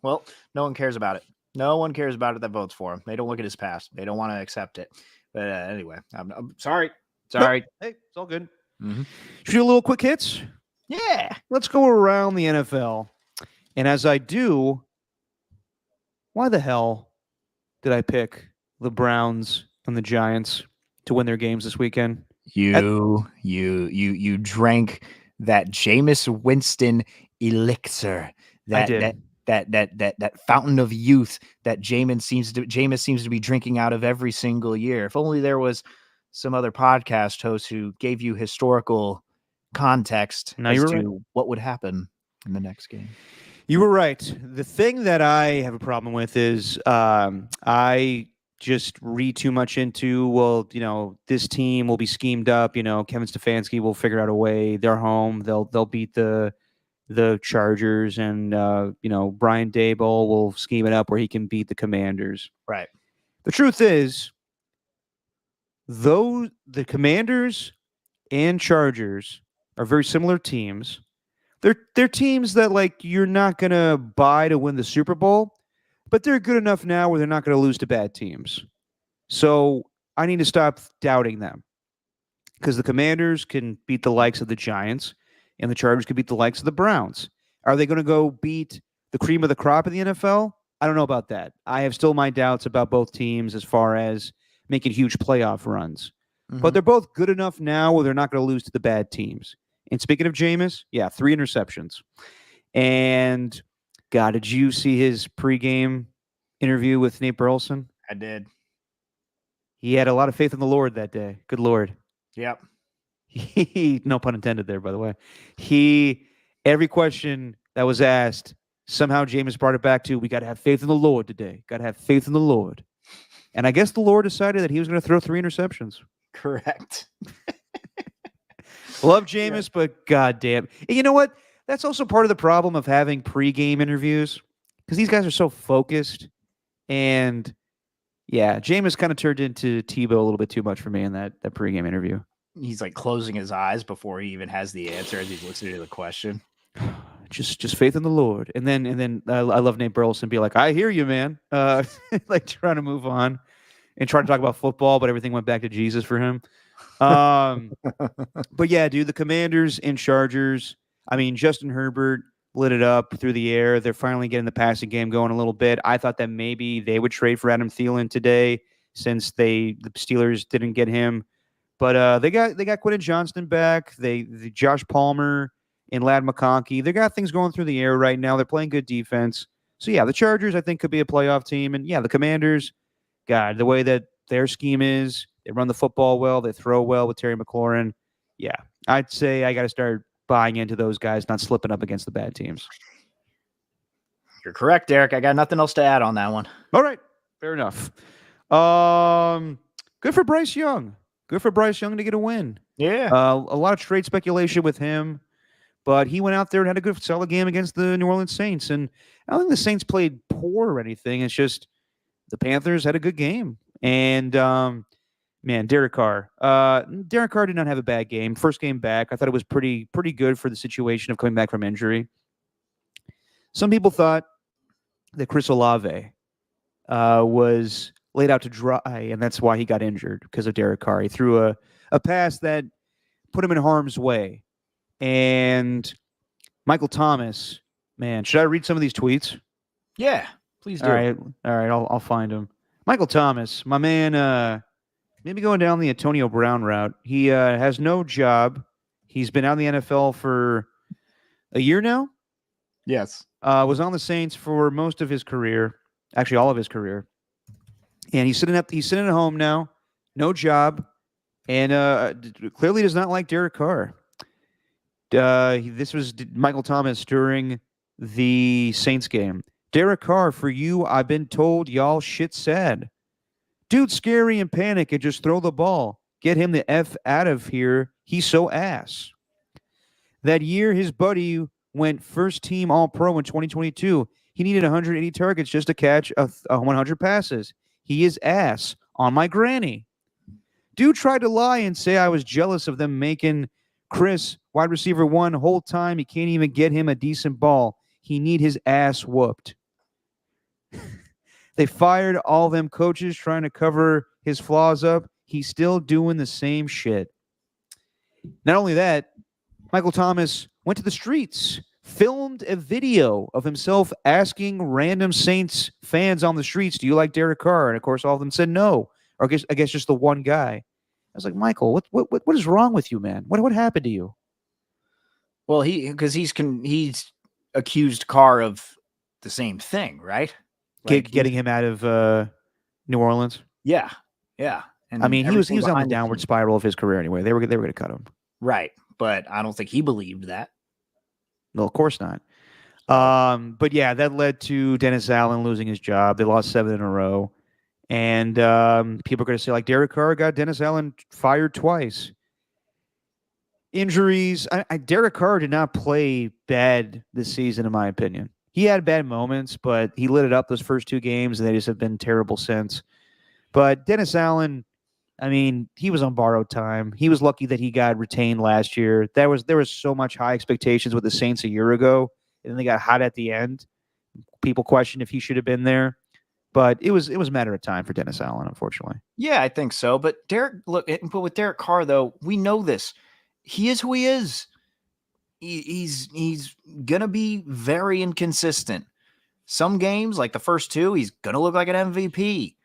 Well, no one cares about it. No one cares about it that votes for him. They don't look at his past. They don't want to accept it. But anyway, I'm sorry. Sorry. No, hey, it's all good. Mm-hmm. Should we do a little quick hits? Yeah. Let's go around the NFL. And as I do, why the hell did I pick the Browns and the Giants to win their games this weekend? You drank that Jameis Winston elixir. I did. That fountain of youth that Jameis seems to be drinking out of every single year. If only there was some other podcast host who gave you historical context as to what would happen in the next game. You were right. The thing that I have a problem with is I just read too much into, this team will be schemed up. Kevin Stefanski will figure out a way. They're home. They'll beat the Chargers, and Brian Daboll will scheme it up where he can beat the Commanders. Right. The truth is, though the Commanders and Chargers are very similar teams, they're teams that like you're not gonna buy to win the Super Bowl, but they're good enough now where they're not gonna lose to bad teams. So I need to stop doubting them because the Commanders can beat the likes of the Giants, and the Chargers can beat the likes of the Browns. Are they going to go beat the cream of the crop in the NFL? I don't know about that. I have still my doubts about both teams as far as making huge playoff runs. But they're both good enough now where they're not going to lose to the bad teams. And speaking of Jameis, yeah, 3 interceptions. And God, did you see his pregame interview with Nate Burleson? I did. He had a lot of faith in the Lord that day. Good Lord. Yep. He, no pun intended there, by the way. Every question that was asked, somehow Jameis brought it back to, we got to have faith in the Lord today. Got to have faith in the Lord. And I guess the Lord decided that he was going to throw 3 interceptions. Correct. Love Jameis, but goddamn. And you know what? That's also part of the problem of having pregame interviews because these guys are so focused. And yeah, Jameis kind of turned into Tebow a little bit too much for me in that pregame interview. He's like closing his eyes before he even has the answer as he's listening to the question. Just faith in the Lord. And then I love Nate Burleson be like, I hear you, man. Like trying to move on and trying to talk about football, but everything went back to Jesus for him. But yeah, dude, the Commanders and Chargers. I mean, Justin Herbert lit it up through the air. They're finally getting the passing game going a little bit. I thought that maybe they would trade for Adam Thielen today since the Steelers didn't get him. But they got Quentin Johnston back. The Josh Palmer and Ladd McConkey. They got things going through the air right now. They're playing good defense. So yeah, the Chargers I think could be a playoff team, and yeah, the Commanders. God, the way that their scheme is, they run the football well, they throw well with Terry McLaurin. Yeah, I'd say I got to start buying into those guys, not slipping up against the bad teams. You're correct, Derek. I got nothing else to add on that one. All right, fair enough. Good for Bryce Young. Good for Bryce Young to get a win. Yeah. A lot of trade speculation with him, but he went out there and had a good solid game against the New Orleans Saints. And I don't think the Saints played poor or anything. It's just the Panthers had a good game. And man, Derek Carr. Derek Carr did not have a bad game. First game back, I thought it was pretty good for the situation of coming back from injury. Some people thought that Chris Olave was laid out to dry, and that's why he got injured because of Derek Carr. He threw a pass that put him in harm's way. And Michael Thomas, man, should I read some of these tweets? Yeah, please do. All right, I'll find him. Michael Thomas, my man, maybe going down the Antonio Brown route. He has no job. He's been out in the NFL for a year now. Yes. Was on the Saints for most of his career, actually all of his career. And he's sitting at home now, no job, and clearly does not like Derek Carr. This was Michael Thomas during the Saints game. Derek Carr, for you, I've been told y'all shit sad. Dude, scary and panic and just throw the ball. Get him the F out of here. He's so ass. That year, his buddy went first team All-Pro in 2022. He needed 180 targets just to catch 100 passes. He is ass on my granny. Dude tried to lie and say I was jealous of them making Chris wide receiver 1 whole time. He can't even get him a decent ball. He need his ass whooped. They fired all them coaches trying to cover his flaws up. He's still doing the same shit. Not only that, Michael Thomas went to the streets, filmed a video of himself asking random Saints fans on the streets, do you like Derek Carr? And of course, all of them said no. Or I guess just the one guy. I was like, Michael, what is wrong with you, man? What happened to you? Well, he's accused Carr of the same thing, right? Like getting him out of New Orleans. Yeah. And I mean, he was on the downward spiral of his career anyway. They were going to cut him, right? But I don't think he believed that. No, of course not. But yeah, that led to Dennis Allen losing his job. They lost 7 in a row, and people are going to say like Derek Carr got Dennis Allen fired twice. Injuries. Derek Carr did not play bad this season, in my opinion. He had bad moments, but he lit it up those first 2 games, and they just have been terrible since. But Dennis Allen, I mean, he was on borrowed time. He was lucky that he got retained last year. There was so much high expectations with the Saints a year ago, and then they got hot at the end. People questioned if he should have been there, but it was a matter of time for Dennis Allen, unfortunately. Yeah, I think so. But but with Derek Carr, though, we know this. He is who he is. He's gonna be very inconsistent. Some games, like the first two, he's gonna look like an MVP.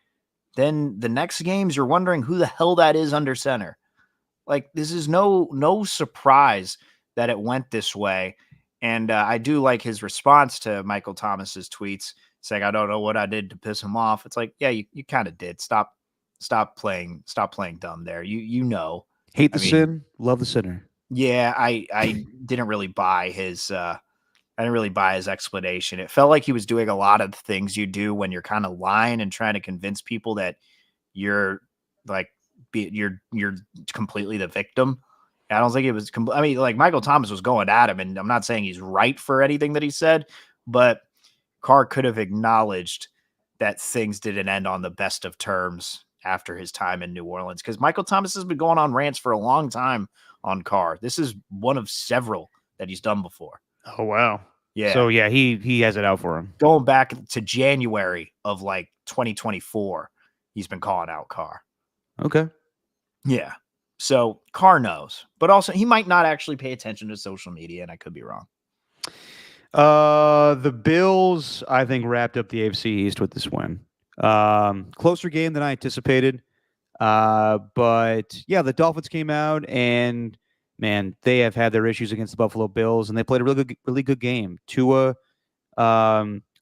Then the next games, you're wondering who the hell that is under center. Like, this is no surprise that it went this way. And I do like his response to Michael Thomas's tweets saying, "I don't know what I did to piss him off." It's like, yeah, you kind of did. Stop playing dumb there. You know. Hate the sin, love the sinner. Yeah, I didn't really buy his explanation. It felt like he was doing a lot of things you do when you're kind of lying and trying to convince people that you're like you're completely the victim. I don't think it was. I mean, like Michael Thomas was going at him, and I'm not saying he's right for anything that he said, but Carr could have acknowledged that things didn't end on the best of terms after his time in New Orleans, because Michael Thomas has been going on rants for a long time on Carr. This is one of several that he's done before. Oh, wow. Yeah. So, yeah, he has it out for him. Going back to January of like 2024, he's been calling out Carr. Okay. Yeah. So Carr knows, but also he might not actually pay attention to social media, and I could be wrong. The Bills, I think, wrapped up the AFC East with this win. Closer game than I anticipated. But yeah, the Dolphins came out and man, they have had their issues against the Buffalo Bills, and they played a really good game. Tua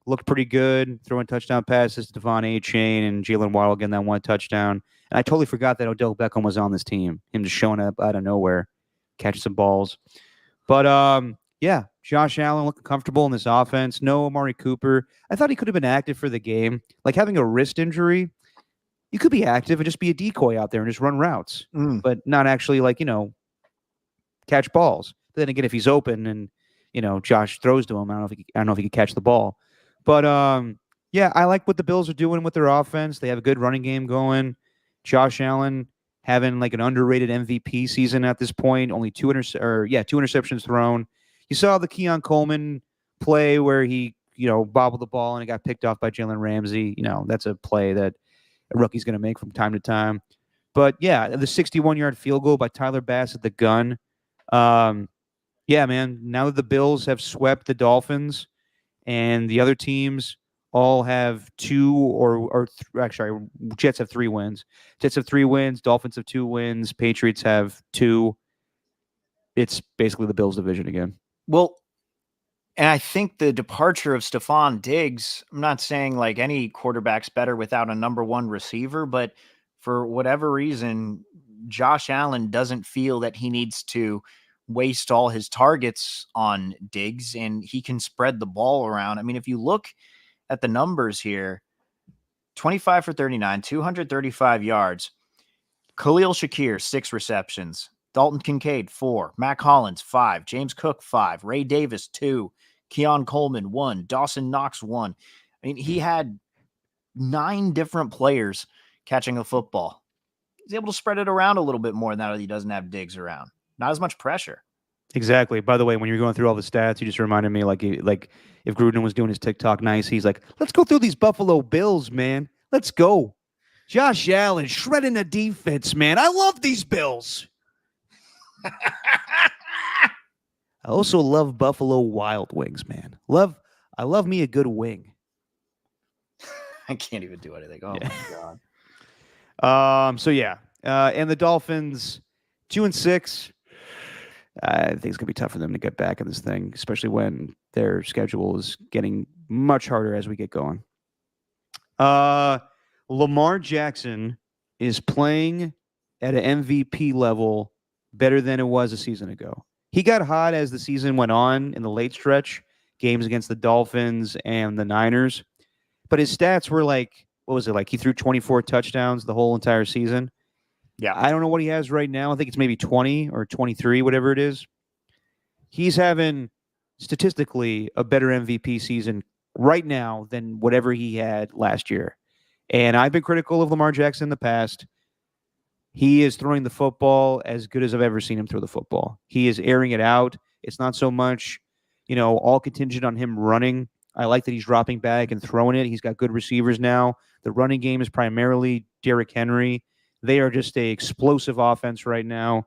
looked pretty good, throwing touchdown passes to Devon Achane and Jalen Waddle getting that one touchdown. And I totally forgot that Odell Beckham was on this team. Him just showing up out of nowhere, catching some balls. But yeah, Josh Allen looking comfortable in this offense. No Amari Cooper. I thought he could have been active for the game. Like having a wrist injury, you could be active and just be a decoy out there and just run routes, but not actually catch balls. But then again, if he's open and Josh throws to him, I don't know if he could catch the ball. But yeah, I like what the Bills are doing with their offense. They have a good running game going. Josh Allen having like an underrated MVP season at this point. Only two interceptions thrown. You saw the Keon Coleman play where he bobbled the ball and it got picked off by Jalen Ramsey. That's a play that a rookie's going to make from time to time. But yeah, the 61-yard field goal by Tyler Bass at the gun. Yeah, man. Now that the Bills have swept the Dolphins and the other teams all have Jets have 3 wins. Jets have 3 wins. Dolphins have 2 wins. Patriots have 2. It's basically the Bills division again. Well, and I think the departure of Stephon Diggs, I'm not saying like any quarterback's better without a number 1 receiver, but for whatever reason, Josh Allen doesn't feel that he needs to waste all his targets on Diggs, and he can spread the ball around. I mean, if you look at the numbers here, 25 for 39, 235 yards. Khalil Shakir, 6 receptions. Dalton Kincaid, 4. Mac Hollins, 5. James Cook, 5. Ray Davis, 2. Keon Coleman, 1. Dawson Knox, 1. I mean, he had 9 different players catching the football. He's able to spread it around a little bit more now that he doesn't have Diggs around. Not as much pressure. Exactly. By the way, when you're going through all the stats, you just reminded me like if Gruden was doing his TikTok nice, he's like, let's go through these Buffalo Bills, man. Let's go. Josh Allen shredding the defense, man. I love these Bills. I also love Buffalo Wild Wings, man. I love me a good wing. I can't even do anything. Oh, yeah. My God. So yeah. And the Dolphins, 2-6. I think it's going to be tough for them to get back in this thing, especially when their schedule is getting much harder as we get going. Lamar Jackson is playing at an MVP level better than it was a season ago. He got hot as the season went on in the late stretch, games against the Dolphins and the Niners. But his stats were like, what was it like? He threw 24 touchdowns the whole entire season. Yeah, I don't know what he has right now. I think it's maybe 20 or 23, whatever it is. He's having statistically a better MVP season right now than whatever he had last year. And I've been critical of Lamar Jackson in the past. He is throwing the football as good as I've ever seen him throw the football. He is airing it out. It's not so much, all contingent on him running. I like that he's dropping back and throwing it. He's got good receivers now. The running game is primarily Derrick Henry. They are just a explosive offense right now.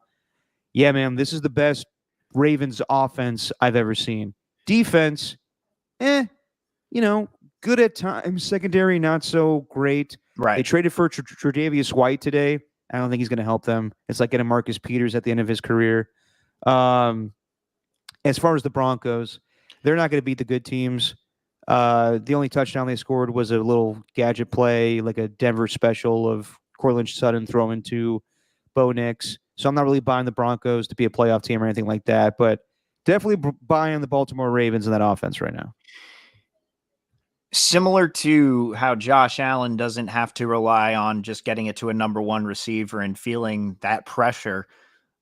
Yeah, man, this is the best Ravens offense I've ever seen. Defense, you know, good at times. Secondary, not so great. They Right. traded for Tre'Davious White today. I don't think he's going to help them. It's like getting Marcus Peters at the end of his career. As far as the Broncos, they're not going to beat the good teams. The only touchdown they scored was a little gadget play, like a Denver special of Cortland Sutton throwing to Bo Nix. So I'm not really buying the Broncos to be a playoff team or anything like that, but definitely buying the Baltimore Ravens in that offense right now. Similar to how Josh Allen doesn't have to rely on just getting it to a number one receiver and feeling that pressure,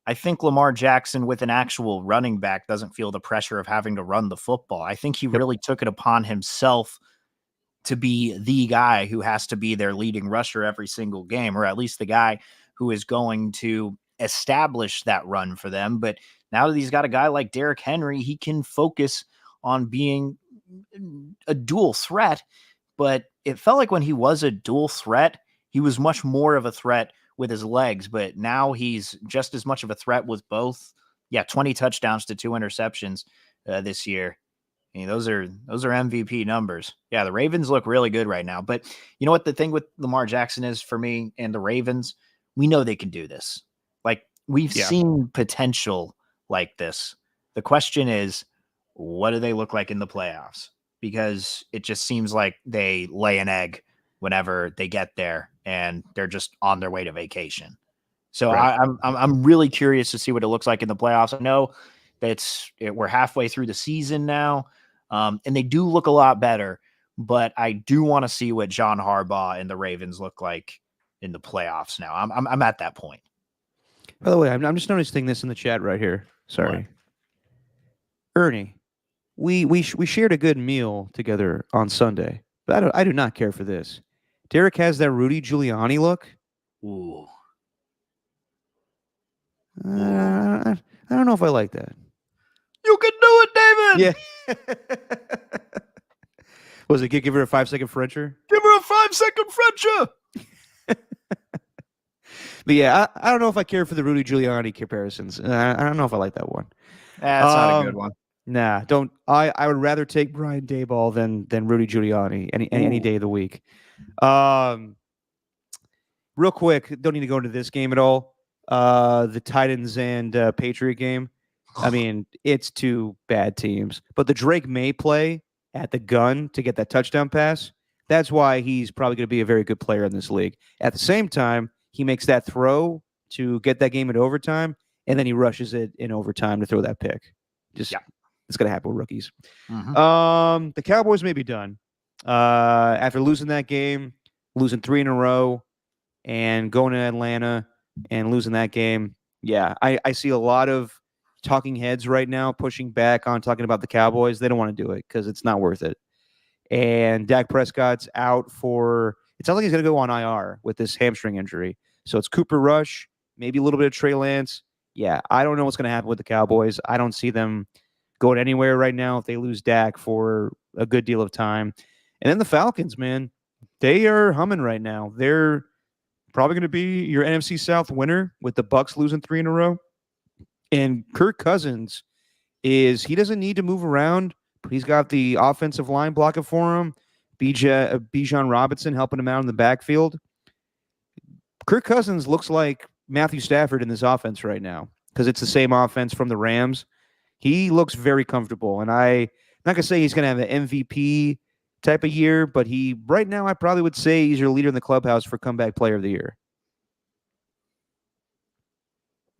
I think Lamar Jackson with an actual running back doesn't feel the pressure of having to run the football. I think he really took it upon himself to be the guy who has to be their leading rusher every single game, or at least the guy who is going to establish that run for them. But now that he's got a guy like Derrick Henry, he can focus on being a dual threat. But it felt like when he was a dual threat, he was much more of a threat with his legs. But now he's just as much of a threat with both. Yeah, 20 touchdowns to 2 interceptions this year. I mean, those are MVP numbers. Yeah, the Ravens look really good right now. But you know what the thing with Lamar Jackson is for me and the Ravens? We know they can do this. Like, we've seen potential like this. The question is, what do they look like in the playoffs? Because it just seems like they lay an egg whenever they get there and they're just on their way to vacation. So Right. I'm really curious to see what it looks like in the playoffs. I know we're halfway through the season now, and they do look a lot better. But I do want to see what John Harbaugh and the Ravens look like in the playoffs now. I'm at that point. By the way, I'm just noticing this in the chat right here. Sorry. What? Ernie, we shared a good meal together on Sunday, but I do not care for this. Derek has that Rudy Giuliani look. Ooh. I don't know if I like that. You can do it, David. Yeah. Was it give her a 5-second Frencher? Give her a 5-second Frencher. But yeah, I don't know if I care for the Rudy Giuliani comparisons. I don't know if I like that one. That's not a good one. Nah, don't. I would rather take Brian Daboll than Rudy Giuliani any day of the week. Real quick, don't need to go into this game at all. The Titans and Patriot game. I mean, it's two bad teams, but the Drake May play at the gun to get that touchdown pass. That's why he's probably going to be a very good player in this league. At the same time, he makes that throw to get that game in overtime, and then he rushes it in overtime to throw that pick. It's going to happen with rookies. Mm-hmm. The Cowboys may be done after losing that game, losing 3 in a row, and going to Atlanta and losing that game. Yeah, I see a lot of talking heads right now pushing back on talking about the Cowboys. They don't want to do it because it's not worth it. And Dak Prescott's out for, it sounds like he's going to go on IR with this hamstring injury. So it's Cooper Rush, maybe a little bit of Trey Lance. Yeah, I don't know what's going to happen with the Cowboys. I don't see them going anywhere right now if they lose Dak for a good deal of time. And then the Falcons, man, they are humming right now. They're probably going to be your NFC South winner with the Bucks losing 3 in a row. And Kirk Cousins he doesn't need to move around. He's got the offensive line blocking for him. Bijan Robinson helping him out in the backfield. Kirk Cousins looks like Matthew Stafford in this offense right now because it's the same offense from the Rams. He looks very comfortable, and I'm not going to say he's going to have an MVP type of year, but right now I probably would say he's your leader in the clubhouse for comeback player of the year.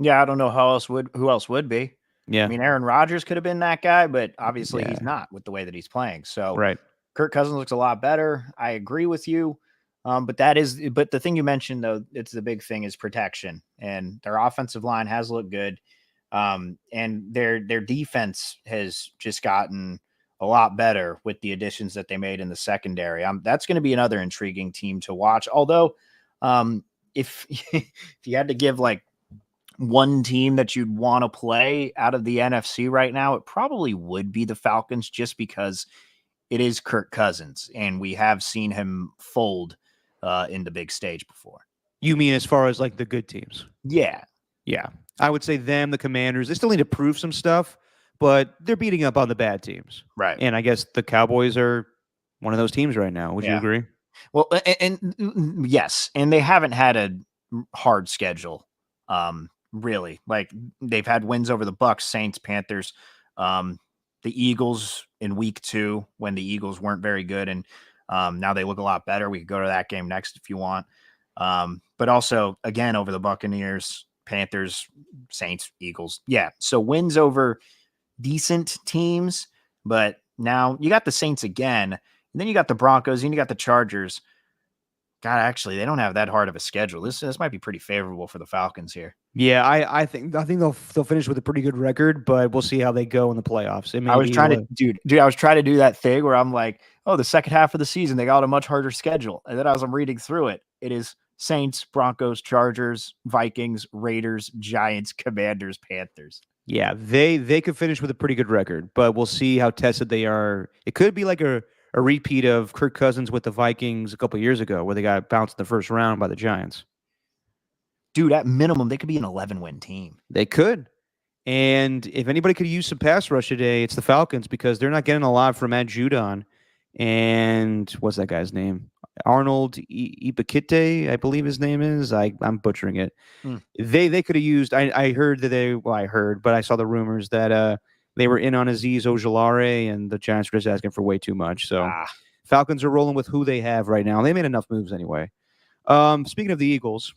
Yeah, I don't know who else would be. Yeah. I mean, Aaron Rodgers could have been that guy, but obviously he's not with the way that he's playing. So right. Kirk Cousins looks a lot better. I agree with you. But the thing you mentioned though, it's the big thing is protection, and their offensive line has looked good. And their defense has just gotten a lot better with the additions that they made in the secondary. That's going to be another intriguing team to watch. Although if if you had to give like one team that you'd want to play out of the NFC right now, it probably would be the Falcons, just because it is Kirk Cousins, and we have seen him fold in the big stage before. You mean as far as like the good teams? Yeah. Yeah. I would say them, the Commanders, they still need to prove some stuff, but they're beating up on the bad teams. Right. And I guess the Cowboys are one of those teams right now. Would you agree? Well, and yes, and they haven't had a hard schedule. Really. Like, they've had wins over the Bucks, Saints, Panthers, the Eagles in week 2 when the Eagles weren't very good, and now they look a lot better. We could go to that game next if you want. But also, again, over the Buccaneers, Panthers, Saints, Eagles. Yeah. So wins over decent teams, but now you got the Saints again, and then you got the Broncos, and you got the Chargers. God, actually, they don't have that hard of a schedule. This might be pretty favorable for the Falcons here. Yeah, I think they'll finish with a pretty good record, but we'll see how they go in the playoffs. I was trying to, dude, I was trying to do that thing where I'm like, oh, the second half of the season they got a much harder schedule, and then as I'm reading through it, it is Saints, Broncos, Chargers, Vikings, Raiders, Giants, Commanders, Panthers. Yeah, they could finish with a pretty good record, but we'll see how tested they are. It could be like a repeat of Kirk Cousins with the Vikings a couple of years ago, where they got bounced in the first round by the Giants. Dude, at minimum, they could be an 11-win team. They could. And if anybody could use some pass rush today, it's the Falcons, because they're not getting a lot from Matt Judon. And what's that guy's name? Arnold Ipakite, I believe his name is. I'm butchering it. They could have used. I heard that I heard, but I saw the rumors that they were in on Azeez Ojulari, and the Giants were just asking for way too much. So Falcons are rolling with who they have right now. They made enough moves anyway. Speaking of the Eagles,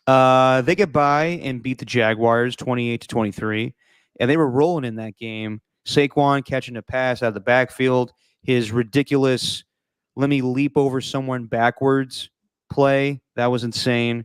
they get by and beat the Jaguars 28-23, and they were rolling in that game. Saquon catching a pass out of the backfield, his ridiculous "let me leap over someone backwards" play, that was insane.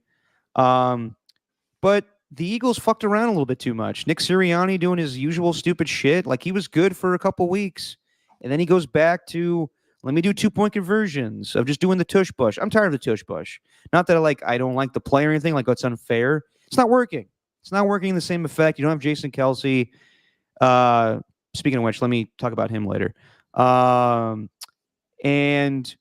But the Eagles fucked around a little bit too much. Nick Sirianni doing his usual stupid shit. Like, he was good for a couple weeks, and then he goes back to, let me do 2-point conversions, of just doing the tush push. I'm tired of the tush push. Not that I don't like the play or anything, like it's unfair. It's not working. It's not working the same effect. You don't have Jason Kelsey. Speaking of which, let me talk about him later. And,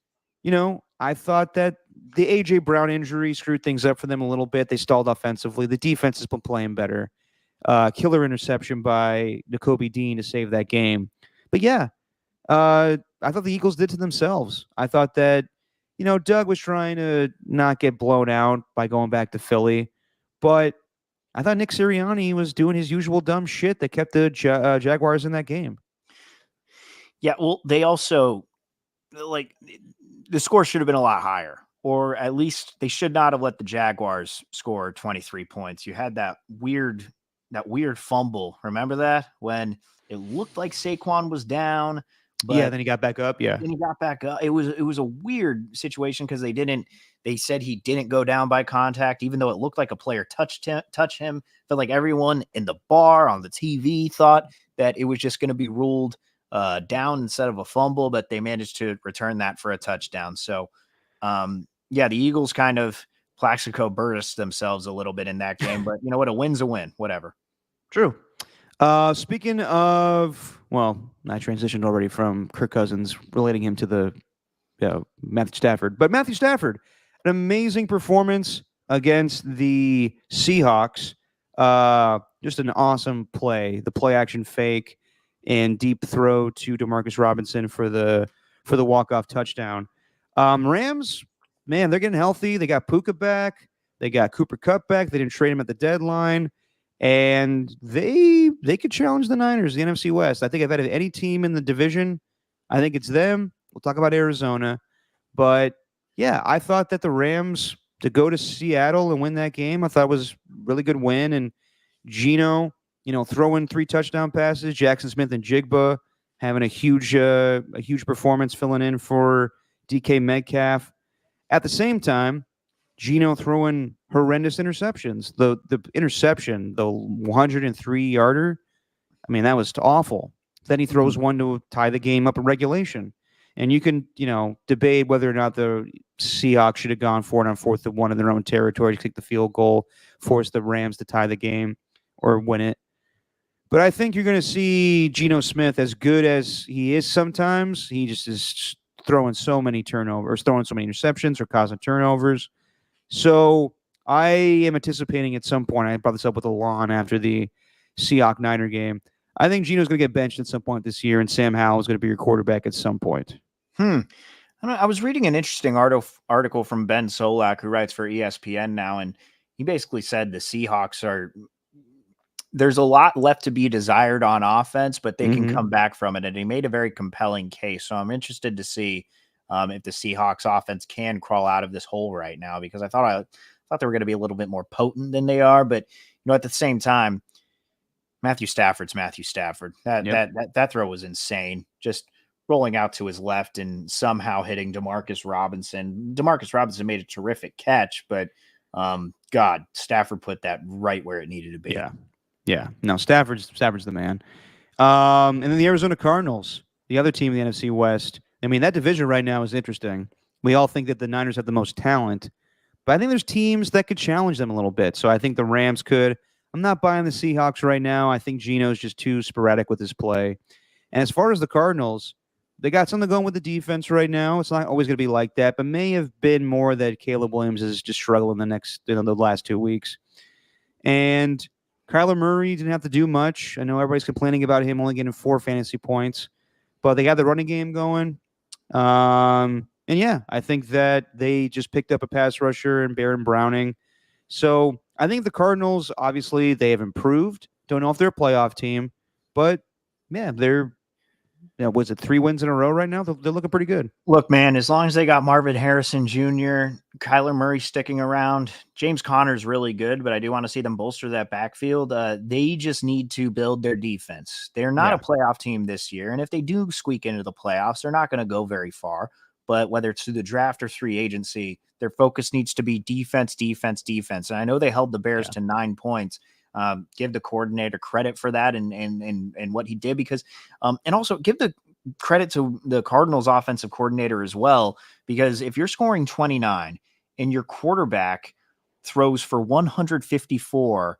I thought that the A.J. Brown injury screwed things up for them a little bit. They stalled offensively. The defense has been playing better. Killer interception by Nakobe Dean to save that game. But yeah, I thought the Eagles did to themselves. I thought that, Doug was trying to not get blown out by going back to Philly. But I thought Nick Sirianni was doing his usual dumb shit that kept the Jaguars in that game. Yeah, well, they also, the score should have been a lot higher, or at least they should not have let the Jaguars score 23 points. You had that weird fumble. Remember that, when it looked like Saquon was down? But yeah, then he got back up. Yeah, then he got back up. It was a weird situation, because they said he didn't go down by contact, even though it looked like a player touched him. But like, everyone in the bar, on the TV, thought that it was just going to be ruled down instead of a fumble, but they managed to return that for a touchdown. So, yeah, the Eagles kind of Plaxico Burress themselves a little bit in that game, but you know what? A win's a win, whatever. True. Speaking of, well, I transitioned already from Kirk Cousins, relating him to the Matthew Stafford. But Matthew Stafford, an amazing performance against the Seahawks. Just an awesome play. The play action fake and deep throw to Demarcus Robinson for the walk-off touchdown. Rams, man, they're getting healthy. They got Puka back. They got Cooper Kupp back. They didn't trade him at the deadline. And they could challenge the Niners, the NFC West. I think I've had any team in the division, I think it's them. We'll talk about Arizona. But, yeah, I thought that the Rams, to go to Seattle and win that game, I thought was a really good win. And Geno, throwing 3 touchdown passes. Jackson Smith and Jigba having a huge performance, filling in for DK Metcalf. At the same time, Geno throwing horrendous interceptions. The interception, the 103-yarder, I mean, that was awful. Then he throws one to tie the game up in regulation. And you can, debate whether or not the Seahawks should have gone for it on 4th and 1 in their own territory to kick the field goal, force the Rams to tie the game or win it. But I think you're going to see Geno Smith, as good as he is sometimes, he just is throwing so many turnovers, throwing so many interceptions or causing turnovers. So I am anticipating at some point, I brought this up with Alon after the Seahawks-Niner game, I think Geno's going to get benched at some point this year, and Sam Howell is going to be your quarterback at some point. I was reading an interesting article from Ben Solak, who writes for ESPN now, and he basically said the Seahawks there's a lot left to be desired on offense, but they can come back from it. And he made a very compelling case. So I'm interested to see if the Seahawks offense can crawl out of this hole right now, because I thought they were going to be a little bit more potent than they are. But, at the same time, Matthew Stafford's Matthew Stafford. That throw was insane. Just rolling out to his left and somehow hitting Demarcus Robinson. Demarcus Robinson made a terrific catch, but God, Stafford put that right where it needed to be. Yeah. No, Stafford's the man. And then the Arizona Cardinals, the other team in the NFC West. I mean, that division right now is interesting. We all think that the Niners have the most talent, but I think there's teams that could challenge them a little bit. So I think the Rams could. I'm not buying the Seahawks right now. I think Geno's just too sporadic with his play. And as far as the Cardinals, they got something going with the defense right now. It's not always going to be like that, but may have been more that Caleb Williams is just struggling the last 2 weeks. And Kyler Murray didn't have to do much. I know everybody's complaining about him only getting 4 fantasy points, but they got the running game going. And yeah, I think that they just picked up a pass rusher in Baron Browning. So I think the Cardinals, obviously, they have improved. Don't know if they're a playoff team, but yeah, they're, was it 3 wins in a row right now? They're looking pretty good. Look, man, as long as they got Marvin Harrison Jr., Kyler Murray sticking around, James Conner's really good, but I do want to see them bolster that backfield. They just need to build their defense. They're not a playoff team this year, and if they do squeak into the playoffs, they're not going to go very far. But whether it's through the draft or free agency, their focus needs to be defense, defense, defense. And I know they held the Bears to 9 points. Give the coordinator credit for that and what he did, because and also give the credit to the Cardinals offensive coordinator as well, because if you're scoring 29 and your quarterback throws for 154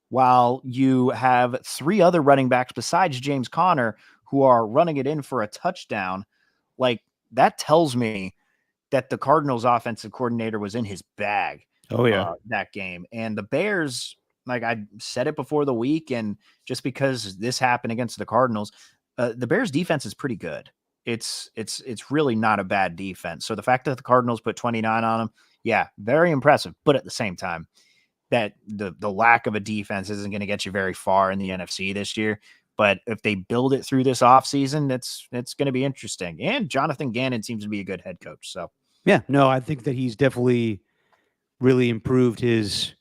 while you have 3 other running backs besides James Conner who are running it in for a touchdown, like that tells me that the Cardinals offensive coordinator was in his bag. That game. And the Bears, like I said it before the week, and just because this happened against the Cardinals, the Bears defense is pretty good. It's really not a bad defense. So the fact that the Cardinals put 29 on them, very impressive. But at the same time, that the lack of a defense isn't going to get you very far in the NFC this year. But if they build it through this offseason, it's going to be interesting. And Jonathan Gannon seems to be a good head coach. So I think that he's definitely really improved his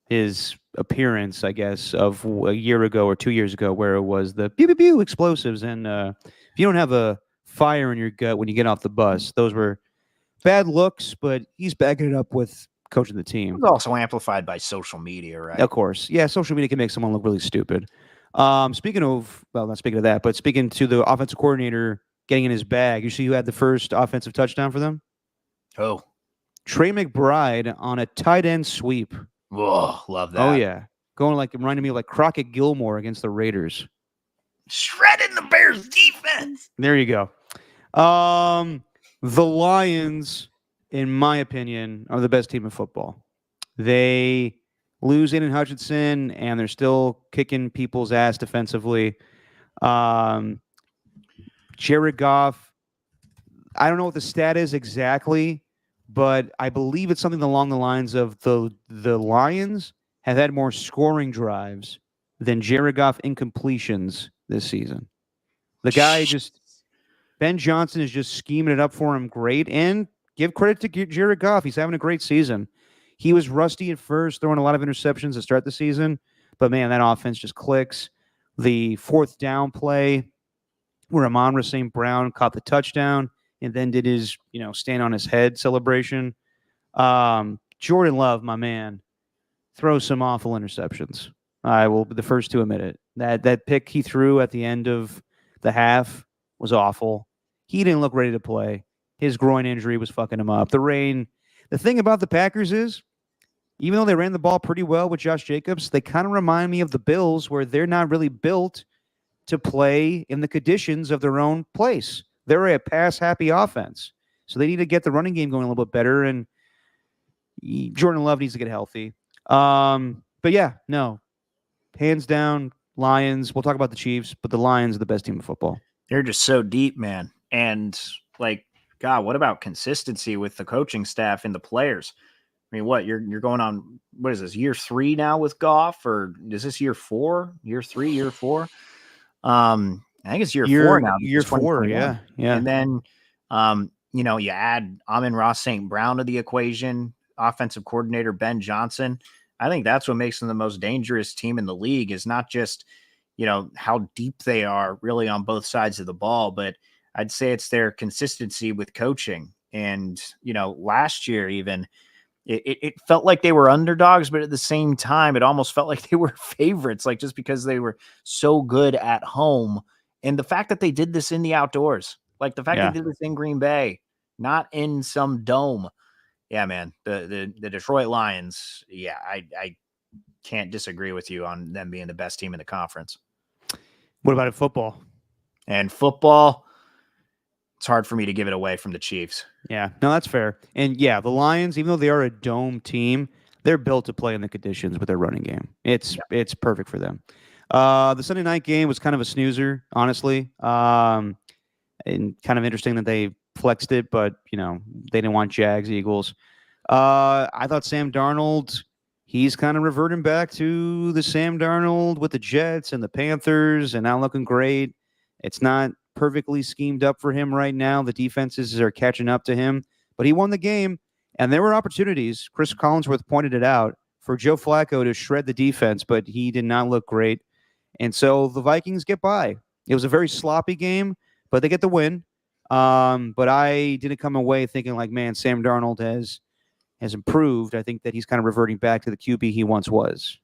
his appearance, I guess, of a year ago or 2 years ago, where it was the pew pew pew explosives, and if you don't have a fire in your gut when you get off the bus, those were bad looks. But he's backing it up with coaching the team. It's also amplified by social media, right? Of course, social media can make someone look really stupid. Speaking of that, but speaking to the offensive coordinator getting in his bag, you see who had the first offensive touchdown for them? Oh, Trey McBride on a tight end sweep. Whoa, love that. Oh, yeah. Reminding me of like Crockett Gilmore against the Raiders. Shredding the Bears defense. There you go. The Lions, in my opinion, are the best team in football. They lose Aiden Hutchinson, and they're still kicking people's ass defensively. Jared Goff, I don't know what the stat is exactly, but I believe it's something along the lines of the Lions have had more scoring drives than Jared Goff incompletions this season. The guy Ben Johnson is just scheming it up for him great, and give credit to Jared Goff. He's having a great season. He was rusty at first, throwing a lot of interceptions to start the season, but man, that offense just clicks. The 4th down play where Amon-Ra St. Brown caught the touchdown and then did his, stand on his head celebration. Jordan Love, my man, throws some awful interceptions. I will be the first to admit it. That pick he threw at the end of the half was awful. he didn't look ready to play. His groin injury was fucking him up. The rain. The thing about the Packers is, even though they ran the ball pretty well with Josh Jacobs, they kind of remind me of the Bills, where they're not really built to play in the conditions of their own place. They're a pass-happy offense, so they need to get the running game going a little bit better. And Jordan Love needs to get healthy. But yeah, no, hands down, Lions. We'll talk about the Chiefs, but the Lions are the best team in football. They're just so deep, man. And like, God, what about consistency with the coaching staff and the players? I mean, what you're going on? What is this, year 3 now with Goff, or is this year 4? Year 3, year 4? I think it's year 4 now. Year 4, yeah. And then, you add Amon-Ra St. Brown to the equation, offensive coordinator Ben Johnson. I think that's what makes them the most dangerous team in the league, is not just, how deep they are really on both sides of the ball, but I'd say it's their consistency with coaching. And, last year even, it felt like they were underdogs, but at the same time, it almost felt like they were favorites, like just because they were so good at home. And the fact that they did this in the outdoors, like the fact they did this in Green Bay, not in some dome. Yeah, man, the Detroit Lions. Yeah, I can't disagree with you on them being the best team in the conference. What about in football? And football, it's hard for me to give it away from the Chiefs. Yeah, no, that's fair. And yeah, the Lions, even though they are a dome team, they're built to play in the conditions with their running game. It's perfect for them. The Sunday night game was kind of a snoozer, honestly. And kind of interesting that they flexed it, but they didn't want Jags, Eagles. I thought Sam Darnold, he's kind of reverting back to the Sam Darnold with the Jets and the Panthers, and now looking great. It's not perfectly schemed up for him right now. The defenses are catching up to him, but he won the game, and there were opportunities. Chris Collinsworth pointed it out for Joe Flacco to shred the defense, but he did not look great. And so the Vikings get by. It was a very sloppy game, but they get the win. But I didn't come away thinking like, man, Sam Darnold has improved. I think that he's kind of reverting back to the QB he once was.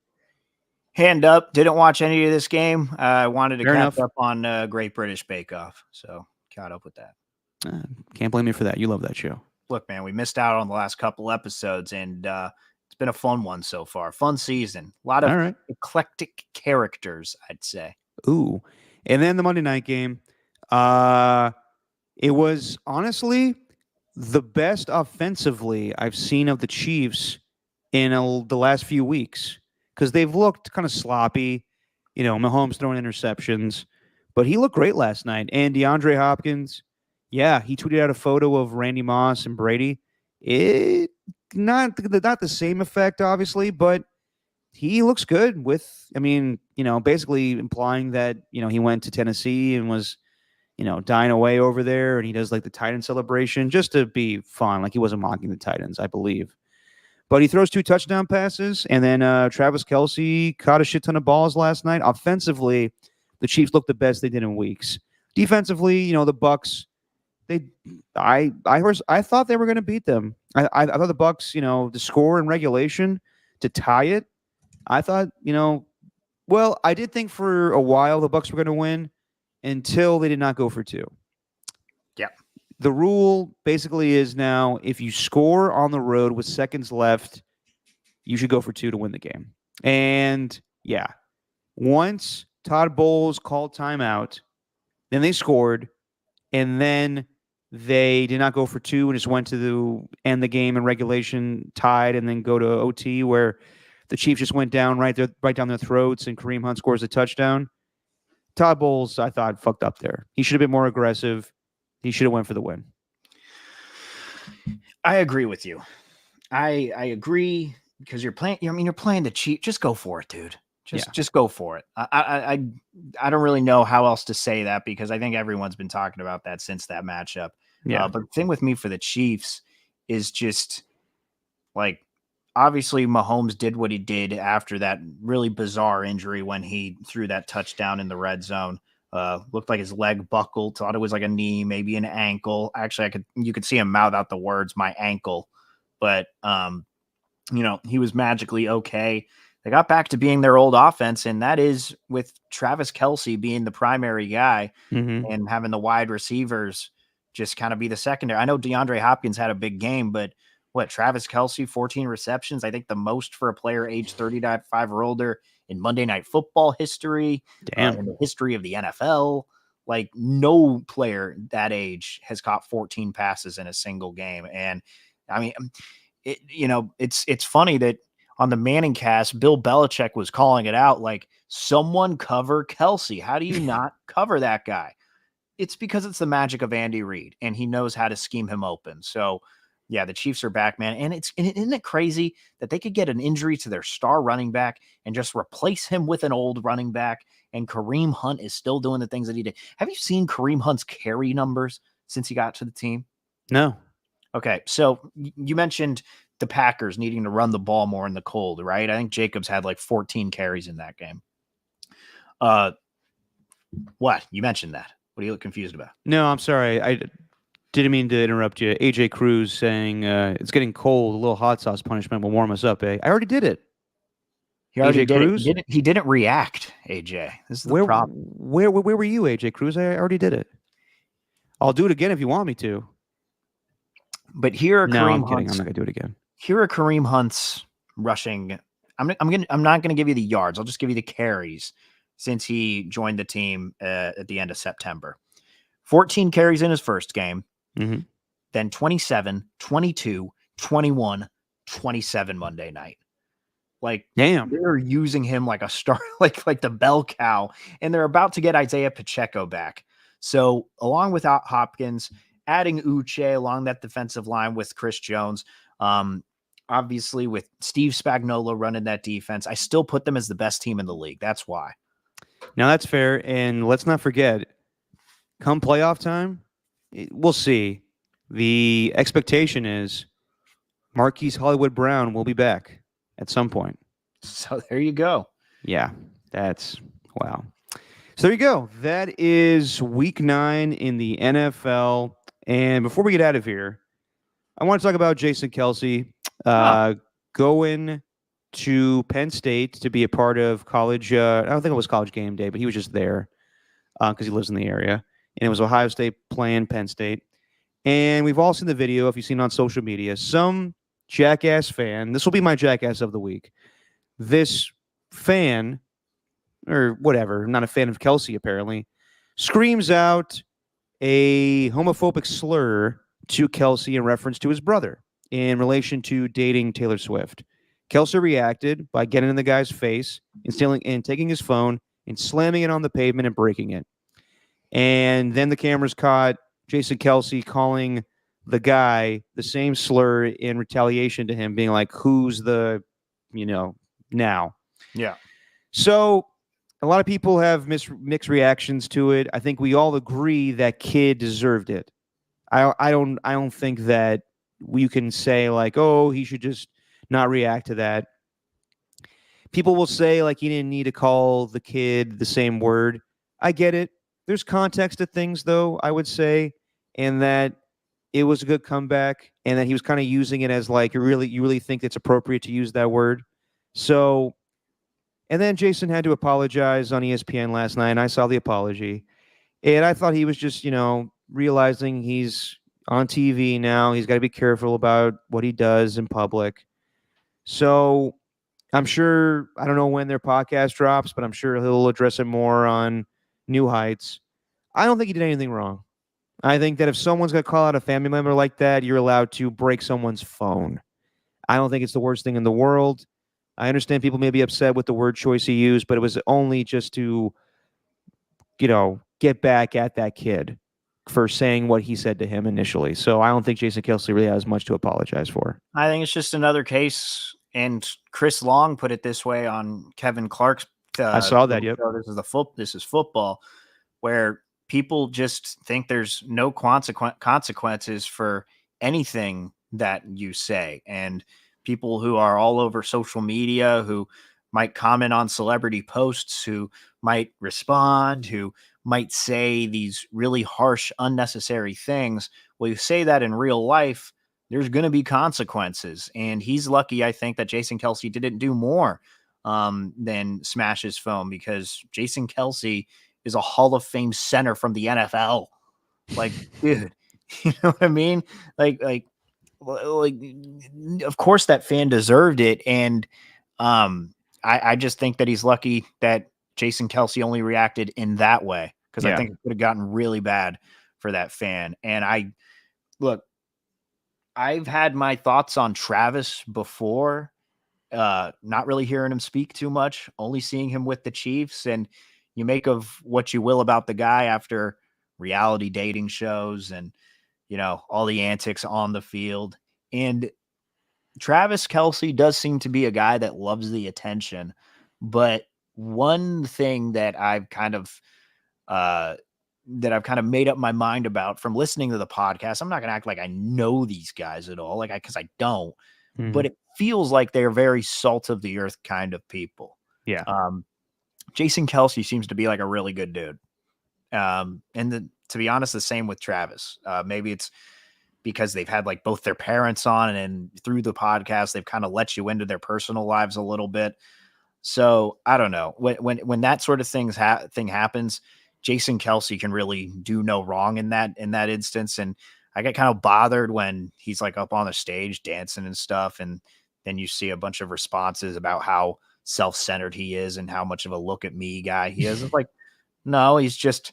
Hand up, didn't watch any of this game. I wanted to Fair catch enough. up on Great British Bake Off, so caught up with that. Can't blame me for that. You love that show. Look, man, we missed out on the last couple episodes, and it's been a fun one so far. Fun season. A lot of eclectic characters, I'd say. Ooh. And then the Monday night game. It was honestly the best offensively I've seen of the Chiefs in the last few weeks, because they've looked kind of sloppy. Mahomes throwing interceptions, but he looked great last night. And DeAndre Hopkins, yeah, he tweeted out a photo of Randy Moss and Brady. It not the same effect, obviously, but he looks good basically implying that, he went to Tennessee and was, dying away over there, and he does like the Titan celebration just to be fun. Like he wasn't mocking the Titans, I believe. But he throws 2 touchdown passes, and then Travis Kelce caught a shit ton of balls last night. Offensively, the Chiefs looked the best they did in weeks. Defensively, the Bucs, I thought they were going to beat them. I thought the Bucs, the score in regulation to tie it, I thought, I did think for a while the Bucs were going to win until they did not go for 2. Yeah. The rule basically is now if you score on the road with seconds left, you should go for 2 to win the game. And yeah, once Todd Bowles called timeout, then they scored, and then they did not go for 2 and just went to end the game in regulation tied and then go to OT, where the Chiefs just went down right down their throats, and Kareem Hunt scores a touchdown. Todd Bowles, I thought, fucked up there. He should have been more aggressive. He should have went for the win. I agree with you. I agree, because you're playing the Chiefs. Just go for it, dude. Just go for it. I don't really know how else to say that, because I think everyone's been talking about that since that matchup. Yeah. But the thing with me for the Chiefs is just like, obviously Mahomes did what he did after that really bizarre injury when he threw that touchdown in the red zone. Looked like his leg buckled. Thought it was like a knee, maybe an ankle. Actually, you could see him mouth out the words, "my ankle." But he was magically okay. They got back to being their old offense, and that is with Travis Kelce being the primary guy and having the wide receivers, just kind of be the secondary. I know DeAndre Hopkins had a big game, but Travis Kelce, 14 receptions. I think the most for a player age 35 or older in Monday Night Football history, in the history of the NFL. Like, no player that age has caught 14 passes in a single game. And I mean, it's funny that on the Manning cast, Bill Belichick was calling it out like, someone cover Kelce. How do you not cover that guy? It's because it's the magic of Andy Reid, and he knows how to scheme him open. So, yeah, the Chiefs are back, man. And isn't it crazy that they could get an injury to their star running back and just replace him with an old running back, and Kareem Hunt is still doing the things that he did? Have you seen Kareem Hunt's carry numbers since he got to the team? No. Okay, so you mentioned the Packers needing to run the ball more in the cold, right? I think Jacobs had like 14 carries in that game. What? You mentioned that. What are you confused about? No, I'm sorry. I didn't mean to interrupt you. AJ Cruz saying it's getting cold. A little hot sauce punishment will warm us up. I already did it. He already AJ did Cruz? it. He didn't react, AJ. This is the Where problem. where were you, AJ Cruz? I already did it. I'll do it again if you want me to. But here are No, Kareem I'm kidding. Hunt's, I'm not gonna do it again. here are Kareem Hunt's rushing. I'm not gonna give you the yards. I'll just give you the carries since he joined the team at the end of September. 14 carries in his first game, Mhm. then 27, 22, 21, 27 Monday night. Like, Damn. they're using him like a star, like the bell cow, and they're about to get Isaiah Pacheco back. So along with Hopkins, adding Uche along that defensive line with Chris Jones, obviously with Steve Spagnuolo running that defense, I still put them as the best team in the league. That's why. Now that's fair, and let's not forget, come playoff time, we'll see. The expectation is Marquise Hollywood Brown will be back at some point. So there you go. Yeah, that's wow. So there you go. That is week 9 in the NFL. And before we get out of here, I want to talk about Jason Kelce going to Penn State to be a part of college. I don't think it was college game day, but he was just there because he lives in the area. And it was Ohio State playing Penn State. And we've all seen the video, if you've seen it on social media. Some jackass fan, this will be my jackass of the week. This fan, or whatever, not a fan of Kelce apparently, screams out a homophobic slur to Kelce in reference to his brother in relation to dating Taylor Swift. Kelce reacted by getting in the guy's face and stealing and taking his phone and slamming it on the pavement and breaking it. And then the cameras caught Jason Kelce calling the guy the same slur in retaliation to him, being like, "Who's the, now?" Yeah. So a lot of people have mixed reactions to it. I think we all agree that kid deserved it. I don't think that you can say like, oh, he should just not react to that. People will say like he didn't need to call the kid the same word. I get it. There's context to things though, I would say, and that it was a good comeback and that he was kind of using it as like you really think it's appropriate to use that word. So, and then Jason had to apologize on ESPN last night, and I saw the apology. And I thought he was just, realizing he's on TV now. He's got to be careful about what he does in public. So I'm sure, I don't know when their podcast drops, but I'm sure he'll address it more on New Heights. I don't think he did anything wrong. I think that if someone's going to call out a family member like that, you're allowed to break someone's phone. I don't think it's the worst thing in the world. I understand people may be upset with the word choice he used, but it was only just to, get back at that kid for saying what he said to him initially. So I don't think Jason Kelce really has much to apologize for. I think it's just another case, and Chris Long put it this way on Kevin Clark's. I saw that. Yep. Show, this is football, where people just think there's no consequences for anything that you say, and people who are all over social media who might comment on celebrity posts, who might respond, who might say these really harsh, unnecessary things. Well, you say that in real life, there's going to be consequences. And he's lucky, I think, that Jason Kelce didn't do more than smash his phone, because Jason Kelce is a Hall of Fame center from the NFL. Like, dude, You know what I mean? Like, of course that fan deserved it. And I just think that he's lucky that Jason Kelsey only reacted in that way, because I Yeah. think it could have gotten really bad for that fan. And look, I've had my thoughts on Travis before, not really hearing him speak too much, only seeing him with the Chiefs. And you make of what you will about the guy after reality dating shows and, all the antics on the field. And Travis Kelsey does seem to be a guy that loves the attention. But one thing that I've kind of made up my mind about from listening to the podcast, I'm not going to act like I know these guys at all, because I don't, but it feels like they're very salt of the earth kind of people. Yeah. Jason Kelsey seems to be like a really good dude. To be honest, the same with Travis. Maybe it's because they've had like both their parents on, and through the podcast, they've kind of let you into their personal lives a little bit. So I don't know, when that sort of thing happens, Jason Kelsey can really do no wrong in that instance. And I get kind of bothered when he's like up on the stage dancing and stuff. And then you see a bunch of responses about how self-centered he is and how much of a look at me guy he is. It's like, no, he's just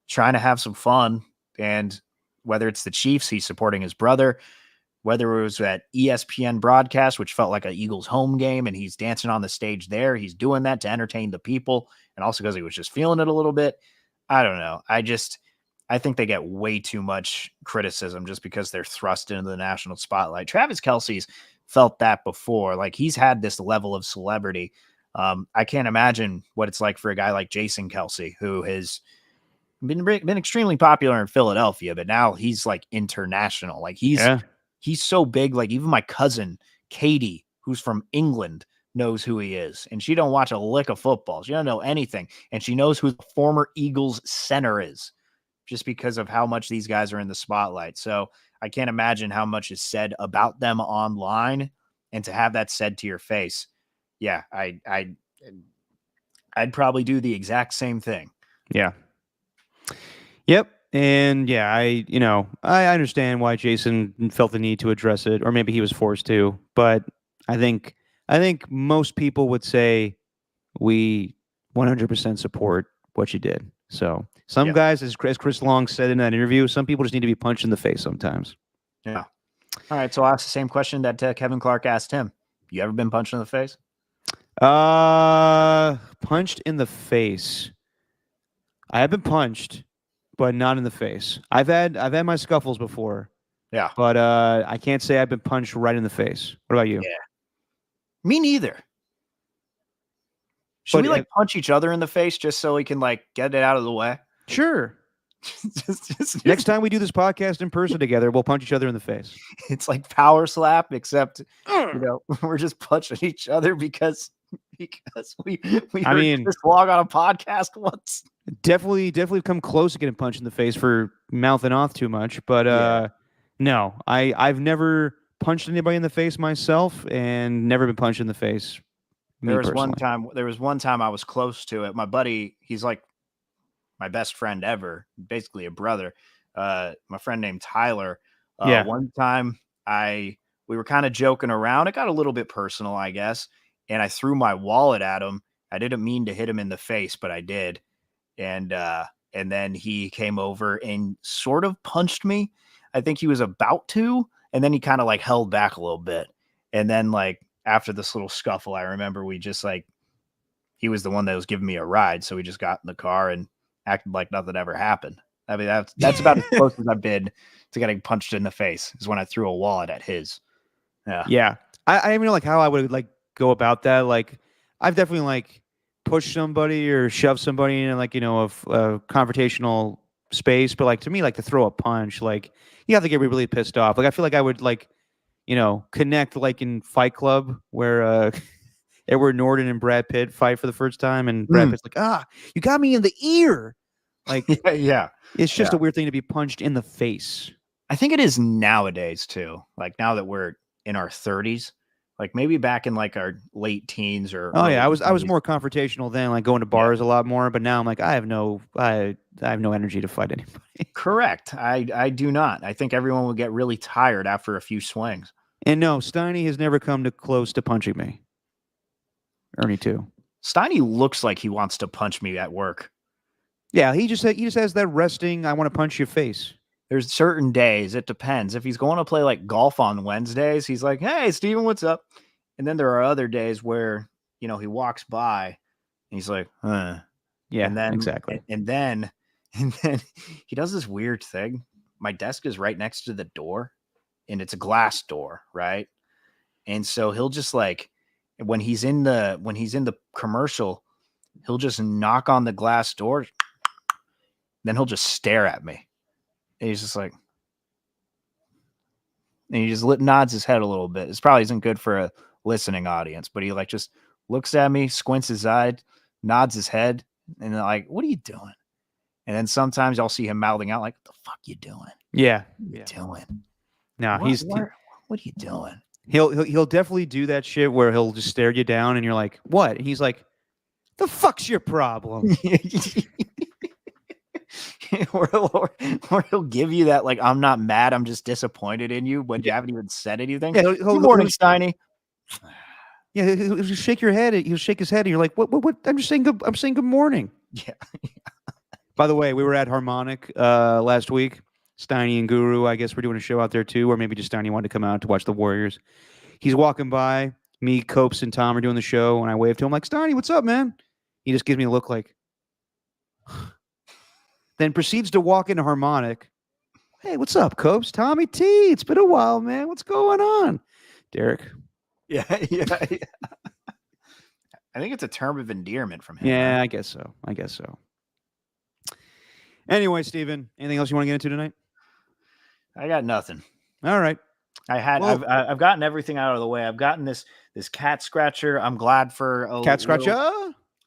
trying to have some fun. And whether it's the Chiefs, he's supporting his brother, whether it was at ESPN broadcast, which felt like an Eagles home game, and he's dancing on the stage there, he's doing that to entertain the people. And also because he was just feeling it a little bit. I don't know. I think they get way too much criticism just because they're thrust into the national spotlight. Travis Kelsey's felt that before. Like, he's had this level of celebrity. I can't imagine what it's like for a guy like Jason Kelsey, who has been extremely popular in Philadelphia, but now he's like international. Like, he's so big. Like, even my cousin Katie, who's from England, knows who he is, and she don't watch a lick of football. She don't know anything, and she knows who the former Eagles center is, just because of how much these guys are in the spotlight. So I can't imagine how much is said about them online, and to have that said to your face, yeah, I'd probably do the exact same thing. Yeah. Yep. And yeah, I understand why Jason felt the need to address it, or maybe he was forced to, but I think most people would say we 100% support what you did. So some guys, as Chris Long said in that interview, some people just need to be punched in the face sometimes. Yeah. All right. So I'll ask the same question that Kevin Clark asked him. You ever been punched in the face? Punched in the face. I have been punched, but not in the face. I've had my scuffles before. Yeah. But I can't say I've been punched right in the face. What about you? Yeah. Me neither. Should we like punch each other in the face just so we can like get it out of the way? Sure. just next time we do this podcast in person together, we'll punch each other in the face. It's like power slap, except we're just punching each other because we just log on a podcast once. Definitely come close to getting punched in the face for mouthing off too much, but no, I've never punched anybody in the face myself, and never been punched in the face. There was one time I was close to it. My buddy, he's like my best friend ever, basically a brother. My friend named Tyler. One time we were kind of joking around. It got a little bit personal, I guess. And I threw my wallet at him. I didn't mean to hit him in the face, but I did. And then he came over and sort of punched me. I think he was about to, and then he kind of like held back a little bit. And then like after this little scuffle, I remember we just like, he was the one that was giving me a ride. So we just got in the car and acted like nothing ever happened. I mean, that's about as close as I've been to getting punched in the face, is when I threw a wallet at his. Yeah. I don't even know like how I would like go about that. Like, I've definitely like pushed somebody or shoved somebody in like, a confrontational space. But like, to me, like to throw a punch, like you have to get really pissed off. Like, I feel like I would like, connect like in Fight Club where Edward Norton and Brad Pitt fight for the first time, and Brad Pitt's like, you got me in the ear. Like, yeah. It's just a weird thing to be punched in the face. I think it is nowadays too. Like, now that we're in our 30s, Like maybe back in like our late teens or Oh yeah, early I was 20s. more confrontational then, like going to bars a lot more. But now I'm like, I have no energy to fight anybody. Correct. I do not. I think everyone would get really tired after a few swings. And no, Steiny has never come to close to punching me. Ernie too. Steiny looks like he wants to punch me at work. Yeah, he just has that resting. I want to punch your face. There's certain days, it depends. If he's going to play like golf on Wednesdays, he's like, "Hey, Steven, what's up?" And then there are other days where, he walks by and he's like, "Huh." Yeah, And then exactly. And then he does this weird thing. My desk is right next to the door, and it's a glass door, right? And so he'll just like when he's in the commercial, he'll just knock on the glass door, then he'll just stare at me. And he's just like, and he just nods his head a little bit. This probably isn't good for a listening audience, but he like just looks at me, squints his eye, nods his head, and they're like, "What are you doing?" And then sometimes I'll see him mouthing out like, "What the fuck you doing? Yeah. What you doing? No, What are you doing?" he'll definitely do that shit where he'll just stare you down and you're like, "What?" And he's like, "The fuck's your problem?" or he'll give you that like, "I'm not mad, I'm just disappointed in you," when you haven't even said anything. Yeah, Good morning, Steiny. Yeah, he'll just shake your head. He'll shake his head, and you're like, "What? I'm just saying good. I'm saying good morning." Yeah. By the way, we were at Harmonic last week. Steiny and Guru, I guess we're doing a show out there too, or maybe just Steiny wanted to come out to watch the Warriors. He's walking by. Me, Copes, and Tom are doing the show, and I wave to him like, "Steiny, what's up, man?" He just gives me a look like, then proceeds to walk into Harmonic. "Hey, what's up, Copes? Tommy T. It's been a while, man. What's going on?" Derek. Yeah. I think it's a term of endearment from him. Yeah, right? I guess so. Anyway, Steven, anything else you want to get into tonight? I got nothing. All right. I've gotten everything out of the way. I've gotten this cat scratcher. I'm glad for a Cat scratcher.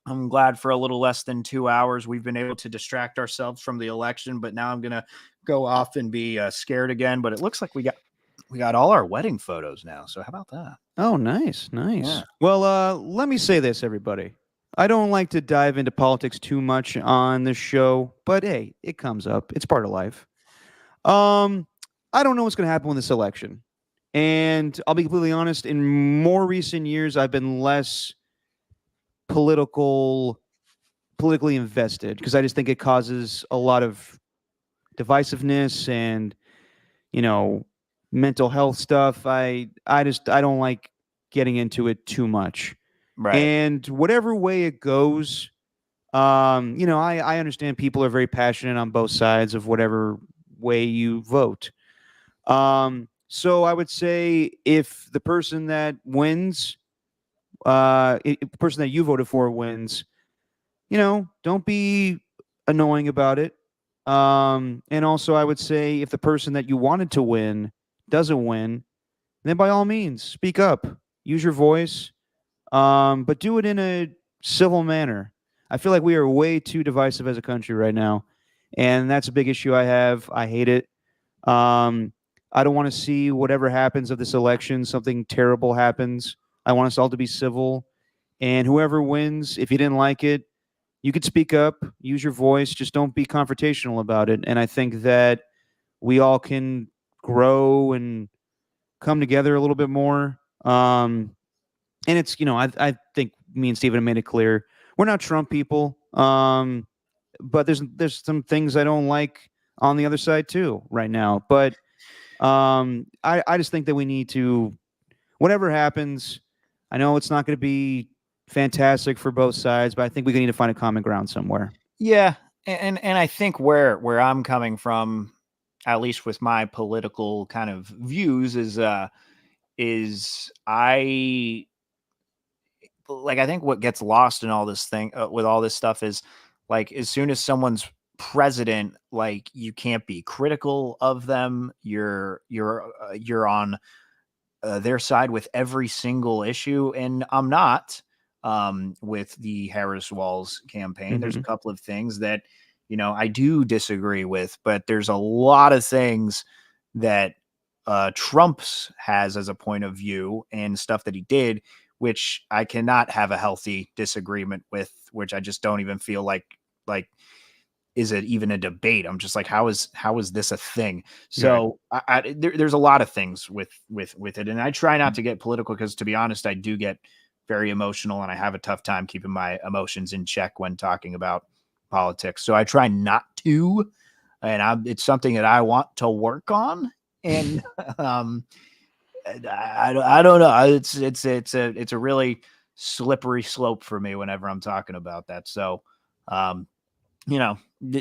I'm glad for a little less than 2 hours we've been able to distract ourselves from the election, but now I'm gonna go off and be scared again. But it looks like we got all our wedding photos now. So how about that? Oh, nice. Yeah. Well, let me say this, everybody. I don't like to dive into politics too much on this show, but hey, it comes up. It's part of life. I don't know what's going to happen with this election. And I'll be completely honest, in more recent years, I've been less politically invested because I just think it causes a lot of divisiveness and, mental health stuff. I don't like getting into it too much. Right. And whatever way it goes, I understand people are very passionate on both sides of whatever way you vote. So I would say if the person that wins, if the person that you voted for wins, don't be annoying about it. And also I would say if the person that you wanted to win doesn't win, then by all means speak up, use your voice. But do it in a civil manner. I feel like we are way too divisive as a country right now, and that's a big issue I have. I hate it. I don't want to see whatever happens of this election, something terrible happens. I want us all to be civil, and whoever wins, if you didn't like it, you could speak up, use your voice, just don't be confrontational about it. And I think that we all can grow and come together a little bit more. And it's, I think me and Steven have made it clear we're not Trump people. But there's some things I don't like on the other side too right now. But I just think that we need to, whatever happens, I know it's not going to be fantastic for both sides, but I think we need to find a common ground somewhere. Yeah, and I think where I'm coming from, at least with my political kind of views, is I think what gets lost in all this thing with all this stuff is like as soon as someone's president, like you can't be critical of them. You're on their side with every single issue, and I'm not. With the Harris Walls campaign, there's a couple of things that I do disagree with, but there's a lot of things that Trump's has as a point of view and stuff that he did, which I cannot have a healthy disagreement with, which I just don't even feel like is it even a debate? I'm just like, how is this a thing? So there's a lot of things with it, and I try not to get political because, to be honest, I do get very emotional, and I have a tough time keeping my emotions in check when talking about politics. So I try not to, and it's something that I want to work on. And I don't know. It's a really slippery slope for me whenever I'm talking about that. So,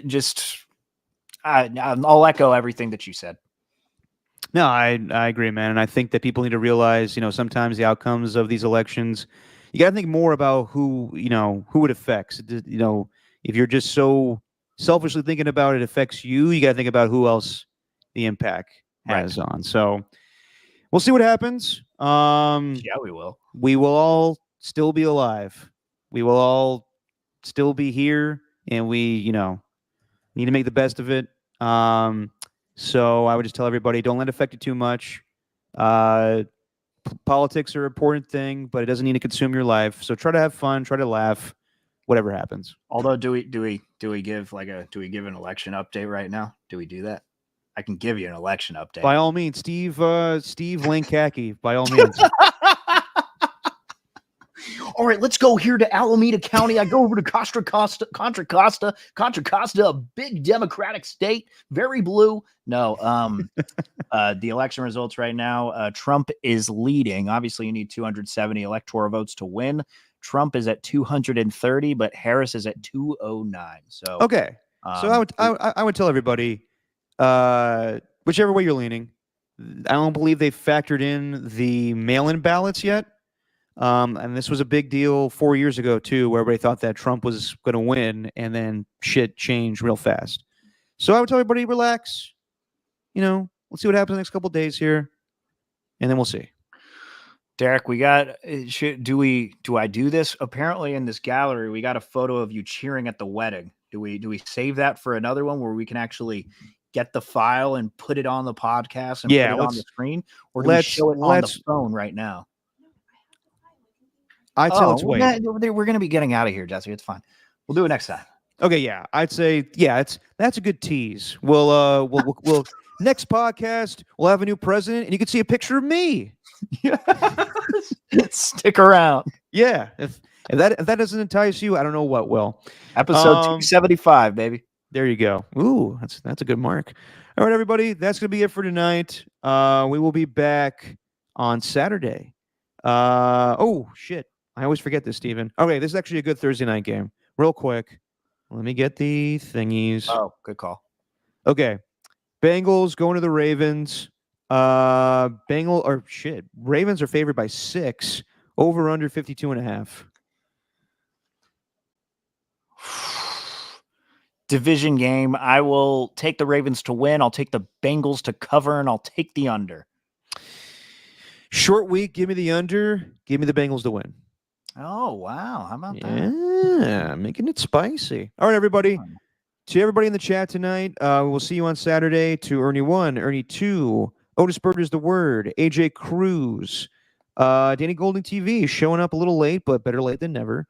just I'll echo everything that you said. No, I agree, man. And I think that people need to realize, sometimes the outcomes of these elections, you got to think more about who it affects. If you're just so selfishly thinking about it affects you, you got to think about who else the impact has on. So we'll see what happens. Yeah, we will. We will all still be alive. We will all still be here, and we, need to make the best of it. So I would just tell everybody, don't let it affect you too much. Politics are an important thing, but it doesn't need to consume your life. So try to have fun, try to laugh, whatever happens. Although, do we give an election update right now? Do we do that? I can give you an election update. By all means, Steve Lankaki, by all means. All right, let's go here to Alameda County. I go over to Contra Costa, a big Democratic state, very blue. No, the election results right now, Trump is leading. Obviously, you need 270 electoral votes to win. Trump is at 230, but Harris is at 209. So okay, so I would tell everybody, whichever way you're leaning, I don't believe they factored in the mail-in ballots yet. And this was a big deal 4 years ago too, where everybody thought that Trump was going to win, and then shit changed real fast. So I would tell everybody, relax. Let's see what happens the next couple of days here, and then we'll see. Derek, do I do this? Apparently in this gallery, we got a photo of you cheering at the wedding. Do we save that for another one where we can actually get the file and put it on the podcast and put it on the screen? Or do we show it on the phone right now? I'd say let's wait. We're going to be getting out of here, Jesse. It's fine. We'll do it next time. Okay, yeah. I'd say, that's a good tease. We'll next podcast, we'll have a new president, and you can see a picture of me. Stick around. Yeah. If that doesn't entice you, I don't know what will. Episode 275, baby. There you go. Ooh, that's a good mark. All right, everybody. That's going to be it for tonight. We will be back on Saturday. Oh, shit. I always forget this, Steven. Okay, this is actually a good Thursday night game. Real quick. Let me get the thingies. Oh, good call. Okay. Bengals going to the Ravens. Ravens are favored by 6. Over under 52.5. Division game. I will take the Ravens to win. I'll take the Bengals to cover, and I'll take the under. Short week. Give me the under. Give me the Bengals to win. Oh, wow. How about that? Yeah, making it spicy. All right, everybody. To everybody in the chat tonight, we'll see you on Saturday. To Ernie 1, Ernie 2, Otis Burgers the Word, AJ Cruz, Danny Golding TV showing up a little late, but better late than never.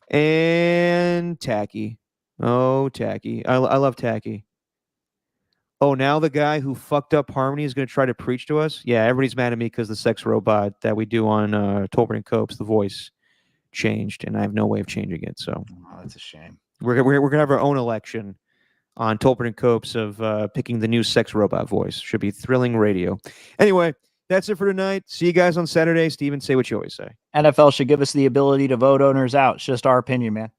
And Tacky. Oh, Tacky. I love Tacky. Oh, now the guy who fucked up Harmony is going to try to preach to us? Yeah, everybody's mad at me because the sex robot that we do on Tolbert and Copes, the voice, changed, and I have no way of changing it. So that's a shame. We're gonna have our own election on Tolbert and Copes of picking the new sex robot voice. Should be thrilling radio. Anyway, that's it for tonight. See you guys on Saturday. Steven, say what you always say. NFL should give us the ability to vote owners out. It's just our opinion, man.